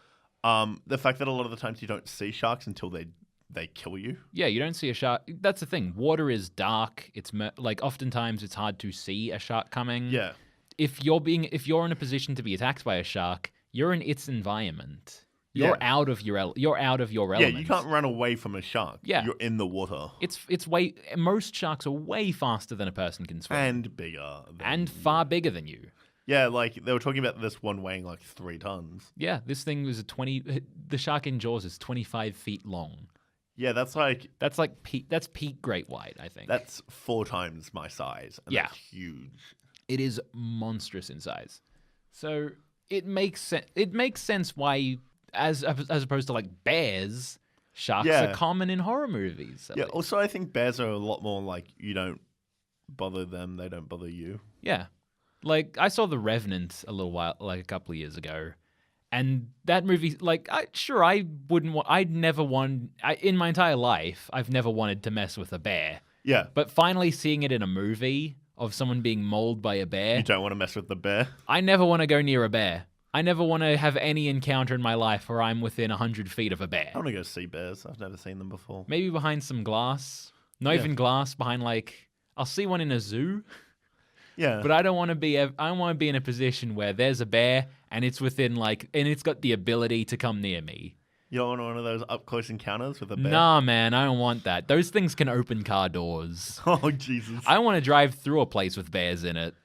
[SPEAKER 2] The fact that a lot of the times you don't see sharks until they kill you.
[SPEAKER 1] Yeah, you don't see a shark. That's the thing. Water is dark. It's like oftentimes it's hard to see a shark coming.
[SPEAKER 2] Yeah.
[SPEAKER 1] If you're in a position to be attacked by a shark, you're in its environment. You're out of your element.
[SPEAKER 2] Yeah, you can't run away from a shark.
[SPEAKER 1] Yeah.
[SPEAKER 2] You're in the water.
[SPEAKER 1] Most sharks are way faster than a person can swim.
[SPEAKER 2] And bigger.
[SPEAKER 1] And far bigger than you.
[SPEAKER 2] Yeah, like they were talking about this one weighing like 3 tons.
[SPEAKER 1] Yeah, this thing was the shark in Jaws is 25 feet long.
[SPEAKER 2] Yeah, that's
[SPEAKER 1] peak great white, I think.
[SPEAKER 2] That's 4 times my size. And that's huge.
[SPEAKER 1] It is monstrous in size. So it makes sense why, as opposed to like bears, sharks are common in horror movies.
[SPEAKER 2] Yeah. Also, I think bears are a lot more like you don't bother them, they don't bother you.
[SPEAKER 1] Yeah. Like I saw The Revenant a couple of years ago, and that movie, like, in my entire life, I've never wanted to mess with a bear.
[SPEAKER 2] Yeah.
[SPEAKER 1] But finally seeing it in a movie of someone being mauled by a bear.
[SPEAKER 2] You don't want to mess with the bear?
[SPEAKER 1] I never want to go near a bear. I never want to have any encounter in my life where I'm within 100 feet of a bear.
[SPEAKER 2] I want to go see bears. I've never seen them before.
[SPEAKER 1] Maybe behind some glass. Not even glass, behind I'll see one in a zoo.
[SPEAKER 2] Yeah.
[SPEAKER 1] But I don't want to be in a position where there's a bear and it's within and it's got the ability to come near me.
[SPEAKER 2] You don't want one of those up close encounters with a bear?
[SPEAKER 1] Nah, man, I don't want that. Those things can open car doors.
[SPEAKER 2] Oh, Jesus.
[SPEAKER 1] I want to drive through a place with bears in it.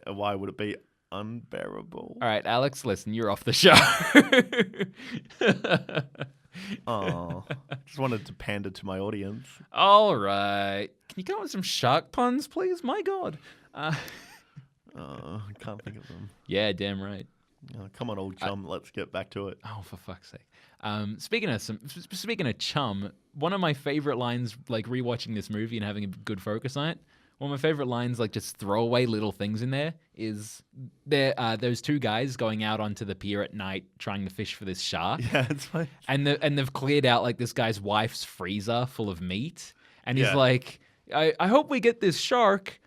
[SPEAKER 2] Why would it be unbearable?
[SPEAKER 1] All right, Alex, listen, you're off the show.
[SPEAKER 2] Oh, just wanted to pander to my audience.
[SPEAKER 1] All right. Can you come up with some shark puns, please? My God.
[SPEAKER 2] I can't think of them.
[SPEAKER 1] Yeah, damn right.
[SPEAKER 2] Oh, come on, old chum. Let's get back to it.
[SPEAKER 1] Oh, for fuck's sake. Speaking of chum, one of my favorite lines, like rewatching this movie and having a good focus on it, one of my favorite lines, like just throwaway little things in there, is those 2 guys going out onto the pier at night trying to fish for this shark.
[SPEAKER 2] Yeah, it's fine.
[SPEAKER 1] And they've cleared out like this guy's wife's freezer full of meat, and he's like, I hope we get this shark.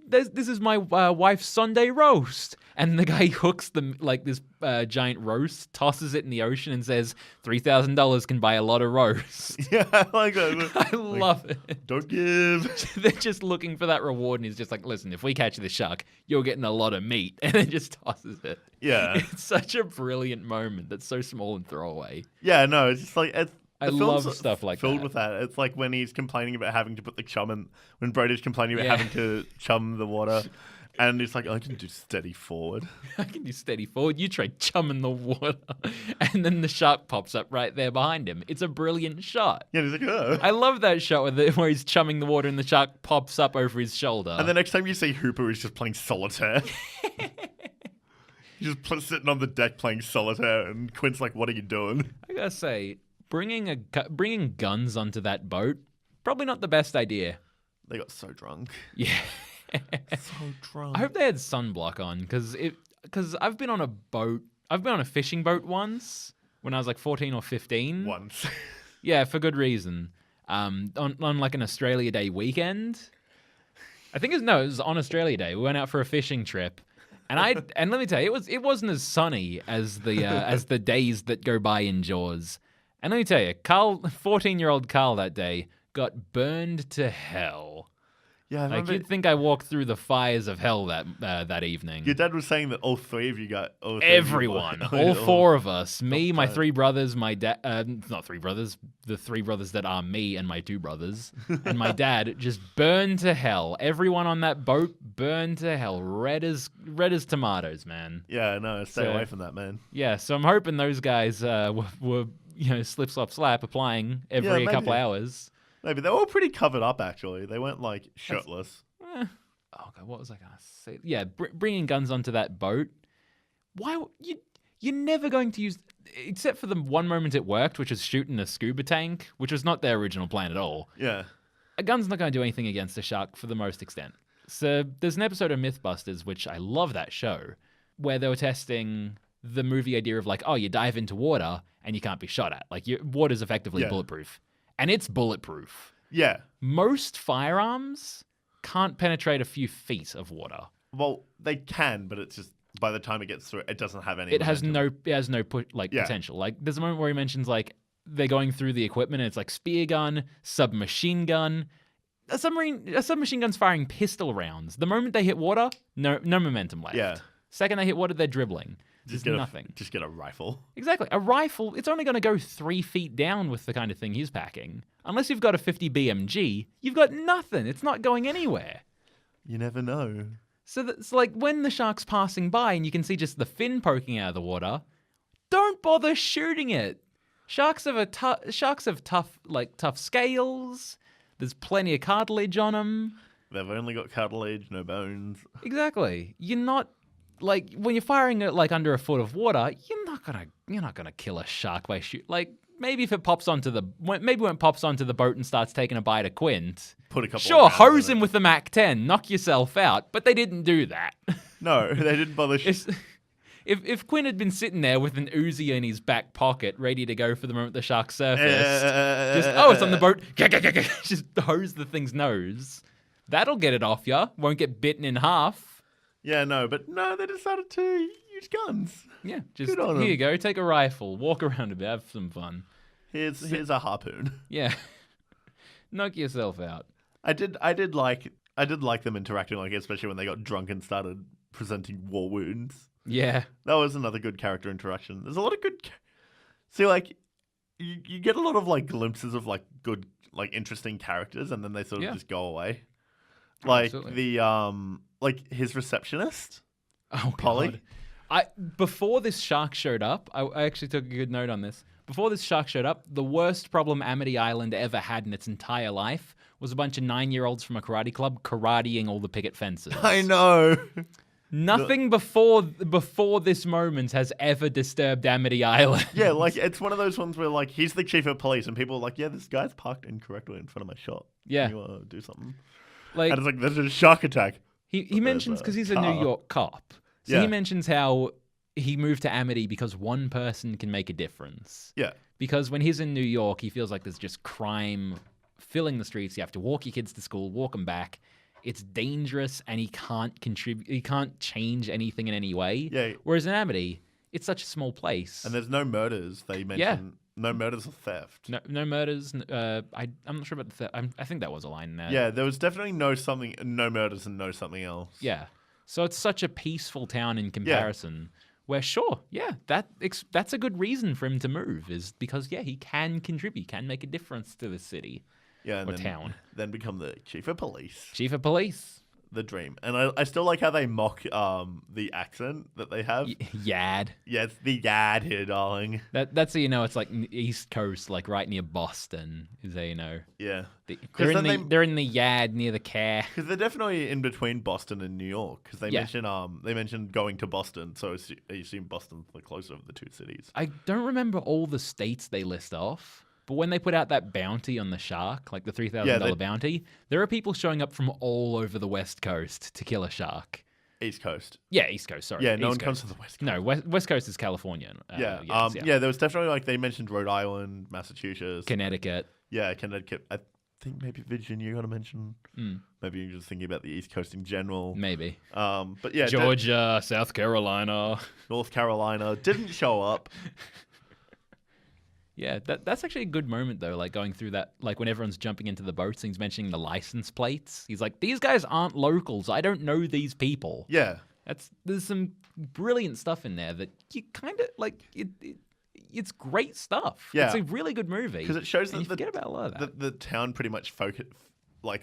[SPEAKER 1] This is my wife's Sunday roast. And the guy hooks this giant roast, tosses it in the ocean, and says, $3,000 can buy a lot of roast.
[SPEAKER 2] Yeah, I like that.
[SPEAKER 1] I love it.
[SPEAKER 2] Don't give.
[SPEAKER 1] They're just looking for that reward, and he's just like, listen, if we catch this shark, you're getting a lot of meat. And then just tosses it.
[SPEAKER 2] Yeah.
[SPEAKER 1] It's such a brilliant moment that's so small and throwaway.
[SPEAKER 2] Yeah, no, it's just like...
[SPEAKER 1] I love stuff like that.
[SPEAKER 2] Filled with that. It's like when he's complaining about having to put the chum in, when Brody's complaining about having to chum the water, and it's like, I can do steady forward.
[SPEAKER 1] I can do steady forward. You try chumming the water. And then the shark pops up right there behind him. It's a brilliant shot.
[SPEAKER 2] Yeah, he's like, oh.
[SPEAKER 1] I love that shot where he's chumming the water and the shark pops up over his shoulder.
[SPEAKER 2] And the next time you see Hooper, he's just playing solitaire. He's just sitting on the deck playing solitaire, and Quint's like, what are you doing?
[SPEAKER 1] I gotta say, bringing guns onto that boat, probably not the best idea.
[SPEAKER 2] They got so drunk.
[SPEAKER 1] Yeah.
[SPEAKER 2] So drunk.
[SPEAKER 1] I hope they had sunblock on, because I've been on a fishing boat once when I was like 14 or 15.
[SPEAKER 2] Once.
[SPEAKER 1] Yeah, for good reason. On like an Australia Day weekend. I think it was on Australia Day. We went out for a fishing trip. And let me tell you, it wasn't as sunny as the days that go by in Jaws. And let me tell you, 14-year-old Carl that day got burned to hell.
[SPEAKER 2] Yeah, I remember.
[SPEAKER 1] You'd think I walked through the fires of hell that evening.
[SPEAKER 2] Your dad was saying that all 3 of you got...
[SPEAKER 1] Everyone. All 4 of us. Me, my 3 brothers, my dad... not 3 brothers. The 3 brothers that are me and my 2 brothers. And my dad just burned to hell. Everyone on that boat burned to hell. Red as tomatoes, man.
[SPEAKER 2] Yeah, no, stay away from that, man.
[SPEAKER 1] Yeah, so I'm hoping those guys were slip, slop, slap, applying every couple hours.
[SPEAKER 2] Maybe they were all pretty covered up, actually. They weren't, like, shirtless.
[SPEAKER 1] Oh, God, what was I going to say? Yeah, bringing guns onto that boat. Why? You're never going to use... Except for the one moment it worked, which was shooting a scuba tank, which was not their original plan at all.
[SPEAKER 2] Yeah.
[SPEAKER 1] A gun's not going to do anything against a shark for the most extent. So there's an episode of Mythbusters, which I love that show, where they were testing the movie idea of like, oh, you dive into water and you can't be shot at. Like, water's effectively bulletproof. And it's bulletproof.
[SPEAKER 2] Yeah.
[SPEAKER 1] Most firearms can't penetrate a few feet of water.
[SPEAKER 2] Well, they can, but it's just by the time it gets through, it doesn't have any.
[SPEAKER 1] It has
[SPEAKER 2] momentum.
[SPEAKER 1] no potential. Like, there's a moment where he mentions like they're going through the equipment and it's like spear gun, submachine gun. A submachine gun's firing pistol rounds. The moment they hit water, no momentum left.
[SPEAKER 2] Yeah.
[SPEAKER 1] Second they hit water, they're dribbling. Just nothing.
[SPEAKER 2] Just get a rifle.
[SPEAKER 1] Exactly. A rifle, it's only going to go 3 feet down with the kind of thing he's packing. Unless you've got a 50 BMG, you've got nothing. It's not going anywhere.
[SPEAKER 2] You never know.
[SPEAKER 1] So it's like when the shark's passing by and you can see just the fin poking out of the water, don't bother shooting it. Sharks have tough scales. There's plenty of cartilage on them.
[SPEAKER 2] They've only got cartilage, no bones.
[SPEAKER 1] Exactly. You're not like when you're firing at like under a foot of water. You're not gonna kill a shark by like maybe if it pops onto when it pops onto the boat and starts taking a bite of Quint.
[SPEAKER 2] Put a couple.
[SPEAKER 1] Sure, hose him with the Mac-10, knock yourself out. But they didn't do that.
[SPEAKER 2] No, they didn't bother.
[SPEAKER 1] If Quinn had been sitting there with an Uzi in his back pocket, ready to go for the moment the shark surfaced, it's on the boat, just hose the thing's nose. That'll get it off ya. Won't get bitten in half.
[SPEAKER 2] Yeah, no, but no, they decided to use guns.
[SPEAKER 1] Yeah, just here you go, take a rifle, walk around a bit, have some fun.
[SPEAKER 2] Here's a harpoon.
[SPEAKER 1] Yeah, knock yourself out.
[SPEAKER 2] I did like them interacting, like especially when they got drunk and started presenting war wounds.
[SPEAKER 1] Yeah.
[SPEAKER 2] That was another good character interaction. There's a lot of good... See, like, you get a lot of, like, glimpses of, like, good, like, interesting characters, and then they sort of just go away. Like,
[SPEAKER 1] absolutely.
[SPEAKER 2] Like, his receptionist,
[SPEAKER 1] oh,
[SPEAKER 2] Polly.
[SPEAKER 1] God. Before this shark showed up, I actually took a good note on this. Before this shark showed up, the worst problem Amity Island ever had in its entire life was a bunch of 9-year-olds from a karate club karateing all the picket fences.
[SPEAKER 2] I know.
[SPEAKER 1] Nothing before this moment has ever disturbed Amity Island.
[SPEAKER 2] Yeah, like, it's one of those ones where, like, he's the chief of police, and people are like, yeah, this guy's parked incorrectly in front of my shop.
[SPEAKER 1] Yeah.
[SPEAKER 2] You want to do something?
[SPEAKER 1] Like,
[SPEAKER 2] and it's like, there's a shark attack.
[SPEAKER 1] He mentions, because he's a New York cop, so he mentions how he moved to Amity because one person can make a difference.
[SPEAKER 2] Yeah.
[SPEAKER 1] Because when he's in New York, he feels like there's just crime filling the streets. You have to walk your kids to school, walk them back. It's dangerous, and he can't contribute. He can't change anything in any way.
[SPEAKER 2] Yeah.
[SPEAKER 1] Whereas in Amity, it's such a small place,
[SPEAKER 2] And there's no murders. They mention no murders or theft.
[SPEAKER 1] no murders. I'm not sure about the theft. I think that was a line there.
[SPEAKER 2] Yeah, there was definitely no murders and no something else.
[SPEAKER 1] Yeah. So it's such a peaceful town in comparison. Where that's a good reason for him to move, is because he can contribute, can make a difference to the city.
[SPEAKER 2] Yeah, and
[SPEAKER 1] town.
[SPEAKER 2] Then become the chief of police.
[SPEAKER 1] Chief of police.
[SPEAKER 2] The dream. And I still like how they mock the accent that they have.
[SPEAKER 1] Yad.
[SPEAKER 2] Yeah, it's the Yad here, darling.
[SPEAKER 1] That's how you know it's like East Coast, like right near Boston, is how you know.
[SPEAKER 2] Yeah.
[SPEAKER 1] They're in the Yad near the Care.
[SPEAKER 2] Because they're definitely in between Boston and New York. Because they mention going to Boston, so I assume Boston's the closer of the two cities.
[SPEAKER 1] I don't remember all the states they list off. But when they put out that bounty on the shark, like the $3,000 bounty, there are people showing up from all over the West Coast to kill a shark.
[SPEAKER 2] East Coast.
[SPEAKER 1] Yeah, East Coast, sorry.
[SPEAKER 2] Yeah, no
[SPEAKER 1] East
[SPEAKER 2] one
[SPEAKER 1] Coast.
[SPEAKER 2] comes to the West Coast.
[SPEAKER 1] No, West Coast is California.
[SPEAKER 2] Yeah, there was definitely, like, they mentioned Rhode Island, Massachusetts.
[SPEAKER 1] Connecticut.
[SPEAKER 2] Yeah, Connecticut. I think maybe Virginia you got to mention. Maybe you're just thinking about the East Coast in general.
[SPEAKER 1] Maybe.
[SPEAKER 2] But yeah.
[SPEAKER 1] Georgia, South Carolina.
[SPEAKER 2] North Carolina didn't show up.
[SPEAKER 1] Yeah, that's actually a good moment, though, like going through that, like when everyone's jumping into the boats and he's mentioning the license plates. He's like, these guys aren't locals. I don't know these people.
[SPEAKER 2] Yeah.
[SPEAKER 1] There's some brilliant stuff in there that you kind of, like, it's great stuff.
[SPEAKER 2] Yeah.
[SPEAKER 1] It's a really good movie.
[SPEAKER 2] Because it shows that
[SPEAKER 1] you forget about a lot of that.
[SPEAKER 2] The town pretty much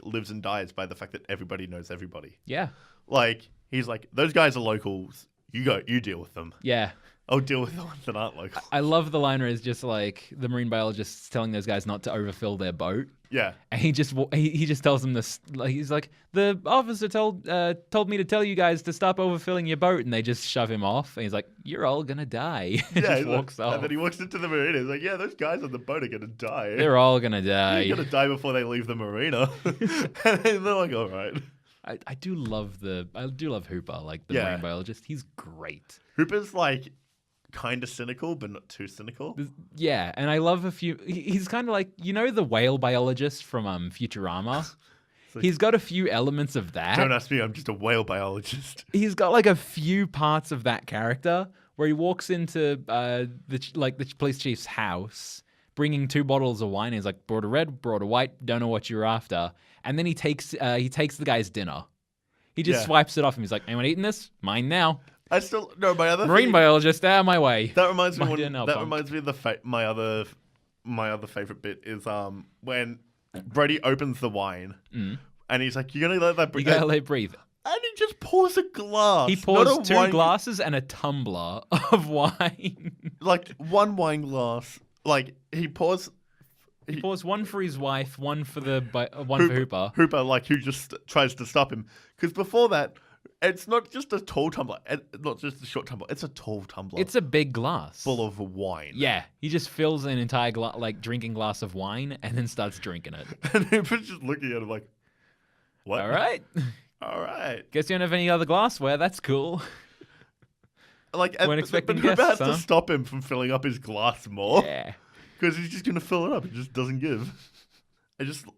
[SPEAKER 2] lives and dies by the fact that everybody knows everybody.
[SPEAKER 1] Yeah.
[SPEAKER 2] Like, he's like, those guys are locals. You deal with them.
[SPEAKER 1] Yeah.
[SPEAKER 2] I'll deal with the ones that aren't local.
[SPEAKER 1] I love the line where it's just like the marine biologist telling those guys not to overfill their boat.
[SPEAKER 2] Yeah.
[SPEAKER 1] And he just tells them this. Like, he's like, the officer told me to tell you guys to stop overfilling your boat, and they just shove him off. And he's like, "You're all gonna die." And
[SPEAKER 2] Yeah,
[SPEAKER 1] just walks off.
[SPEAKER 2] And then he walks into the marina. He's like, "Yeah, those guys on the boat are gonna die.
[SPEAKER 1] They're all gonna die.
[SPEAKER 2] They're gonna die before they leave the marina." And they're like, "All right."
[SPEAKER 1] I do love Hooper, like the marine biologist. He's great.
[SPEAKER 2] Hooper's like kind of cynical, but not too cynical.
[SPEAKER 1] Yeah, and I love he's kind of like, the whale biologist from Futurama? He's got a few elements of that.
[SPEAKER 2] Don't ask me, I'm just a whale biologist.
[SPEAKER 1] He's got like a few parts of that character where he walks into the police chief's house bringing 2 bottles of wine. He's like, brought a red, brought a white, don't know what you're after. And then he takes the guy's dinner. He just swipes it off and he's like, anyone eating this? Mine now.
[SPEAKER 2] I still no my other
[SPEAKER 1] marine biologist out of my way.
[SPEAKER 2] That reminds me of my other favorite bit is when Brody opens the wine and he's like, "You're gonna let that breathe."
[SPEAKER 1] You gotta let it breathe.
[SPEAKER 2] And he just pours a glass.
[SPEAKER 1] He pours 2 glasses and a tumbler of wine.
[SPEAKER 2] Like one wine glass. Like he pours
[SPEAKER 1] one for his wife, one for for Hooper.
[SPEAKER 2] Hooper, like, who just tries to stop him. Because before that, it's not just a tall tumbler, not just a short tumbler. It's a tall tumbler.
[SPEAKER 1] It's a big glass
[SPEAKER 2] full of wine.
[SPEAKER 1] Yeah, he just fills an entire drinking glass of wine and then starts drinking it.
[SPEAKER 2] And Hooper's just looking at him like, "What?
[SPEAKER 1] All right,
[SPEAKER 2] all right.
[SPEAKER 1] Guess you don't have any other glassware. That's cool."
[SPEAKER 2] Like,
[SPEAKER 1] weren't expecting
[SPEAKER 2] Hooper
[SPEAKER 1] guests,
[SPEAKER 2] has to stop him from filling up his glass more.
[SPEAKER 1] Yeah,
[SPEAKER 2] because he's just gonna fill it up. He just doesn't give.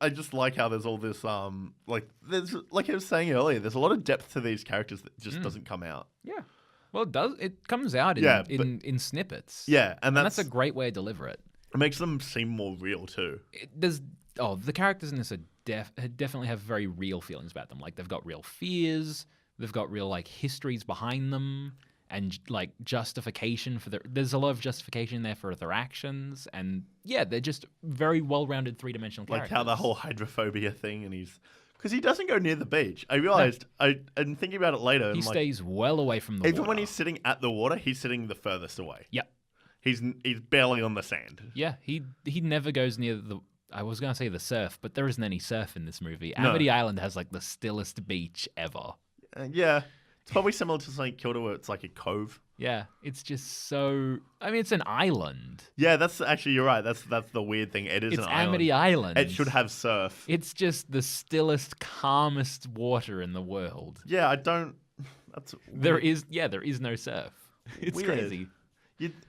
[SPEAKER 2] I just like how there's all this there's, like I was saying earlier, there's a lot of depth to these characters that just doesn't come out.
[SPEAKER 1] Yeah. Well, it does. It comes out in snippets.
[SPEAKER 2] Yeah, and
[SPEAKER 1] that's a great way to deliver it.
[SPEAKER 2] It makes them seem more real too.
[SPEAKER 1] The characters in this are definitely have very real feelings about them. Like, they've got real fears, they've got real histories behind them, and justification for there's a lot of justification there for their actions, and they're just very well-rounded 3-dimensional characters.
[SPEAKER 2] Like how the whole hydrophobia thing, and because he doesn't go near the beach. I realized, I'm thinking about it later.
[SPEAKER 1] He stays well away from the water.
[SPEAKER 2] Even when he's sitting at the water, he's sitting the furthest away.
[SPEAKER 1] Yep.
[SPEAKER 2] He's barely on the sand.
[SPEAKER 1] Yeah, he never goes near I was going to say the surf, but there isn't any surf in this movie. Amity Island has the stillest beach ever.
[SPEAKER 2] Yeah. It's probably similar to something Kilda where it's like a cove.
[SPEAKER 1] Yeah, it's just so... I mean, it's an island.
[SPEAKER 2] Yeah, that's actually, you're right. That's the weird thing. It's an island.
[SPEAKER 1] It's Amity Island.
[SPEAKER 2] It should have surf.
[SPEAKER 1] It's just the stillest, calmest water in the world.
[SPEAKER 2] Yeah, I don't... That's
[SPEAKER 1] weird. There is no surf. It's
[SPEAKER 2] weird.
[SPEAKER 1] Crazy.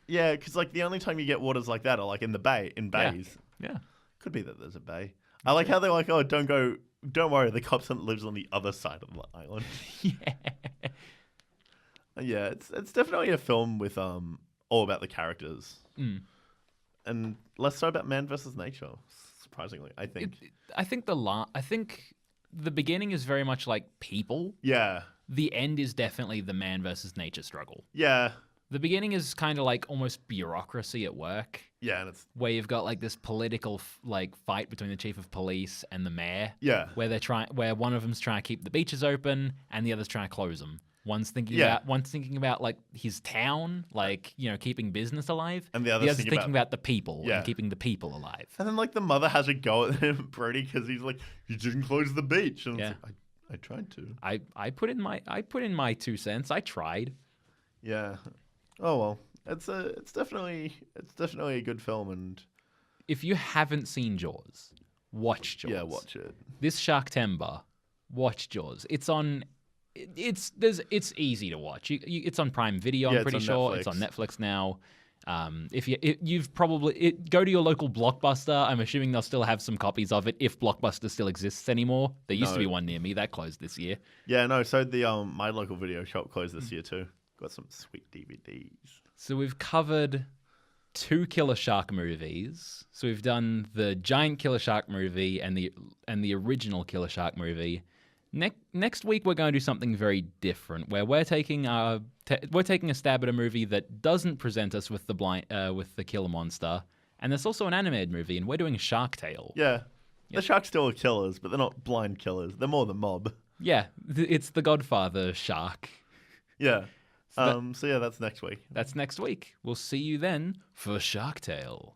[SPEAKER 2] Yeah, because the only time you get waters like that are in bays.
[SPEAKER 1] Yeah.
[SPEAKER 2] Could be that there's a bay. I like how they're like, oh, don't worry, the cop lives on the other side of the island.
[SPEAKER 1] Yeah.
[SPEAKER 2] Yeah, it's definitely a film with all about the characters. And less so about man versus nature, surprisingly, I think.
[SPEAKER 1] I think the beginning is very much like people.
[SPEAKER 2] Yeah.
[SPEAKER 1] The end is definitely the man versus nature struggle.
[SPEAKER 2] Yeah.
[SPEAKER 1] The beginning is kind of almost bureaucracy at work.
[SPEAKER 2] Yeah, and it's
[SPEAKER 1] where you've got this political fight between the chief of police and the mayor.
[SPEAKER 2] Yeah,
[SPEAKER 1] where one of them's trying to keep the beaches open and the other's trying to close them. One's thinking about his town, keeping business alive,
[SPEAKER 2] and the other's
[SPEAKER 1] thinking about the people and keeping the people alive.
[SPEAKER 2] And then the mother has a go at him, Brody, because he's like, "You didn't close the beach," and it's like, I tried to.
[SPEAKER 1] I put in my 2 cents. I tried.
[SPEAKER 2] Yeah. Oh well, it's definitely a good film, and
[SPEAKER 1] if you haven't seen Jaws, watch Jaws.
[SPEAKER 2] Yeah, watch it. This
[SPEAKER 1] Sharktember, watch Jaws. It's easy to watch. It's on Prime Video. I'm pretty sure
[SPEAKER 2] Netflix.
[SPEAKER 1] It's on Netflix now. You've probably go to your local Blockbuster. I'm assuming they'll still have some copies of it if Blockbuster still exists anymore. There used to be one near me that closed this year.
[SPEAKER 2] Yeah, no. So the my local video shop closed this year too. Got some sweet DVDs.
[SPEAKER 1] So we've covered 2 killer shark movies. So we've done the giant killer shark movie and the original killer shark movie. Next week we're going to do something very different, where we're taking a stab at a movie that doesn't present us with the killer monster, and there's also an animated movie, and we're doing Shark Tale.
[SPEAKER 2] Yeah, the sharks still are killers, but they're not blind killers. They're more the mob.
[SPEAKER 1] Yeah, it's the Godfather shark.
[SPEAKER 2] Yeah. So yeah, that's next week.
[SPEAKER 1] That's next week. We'll see you then for Shark Tale.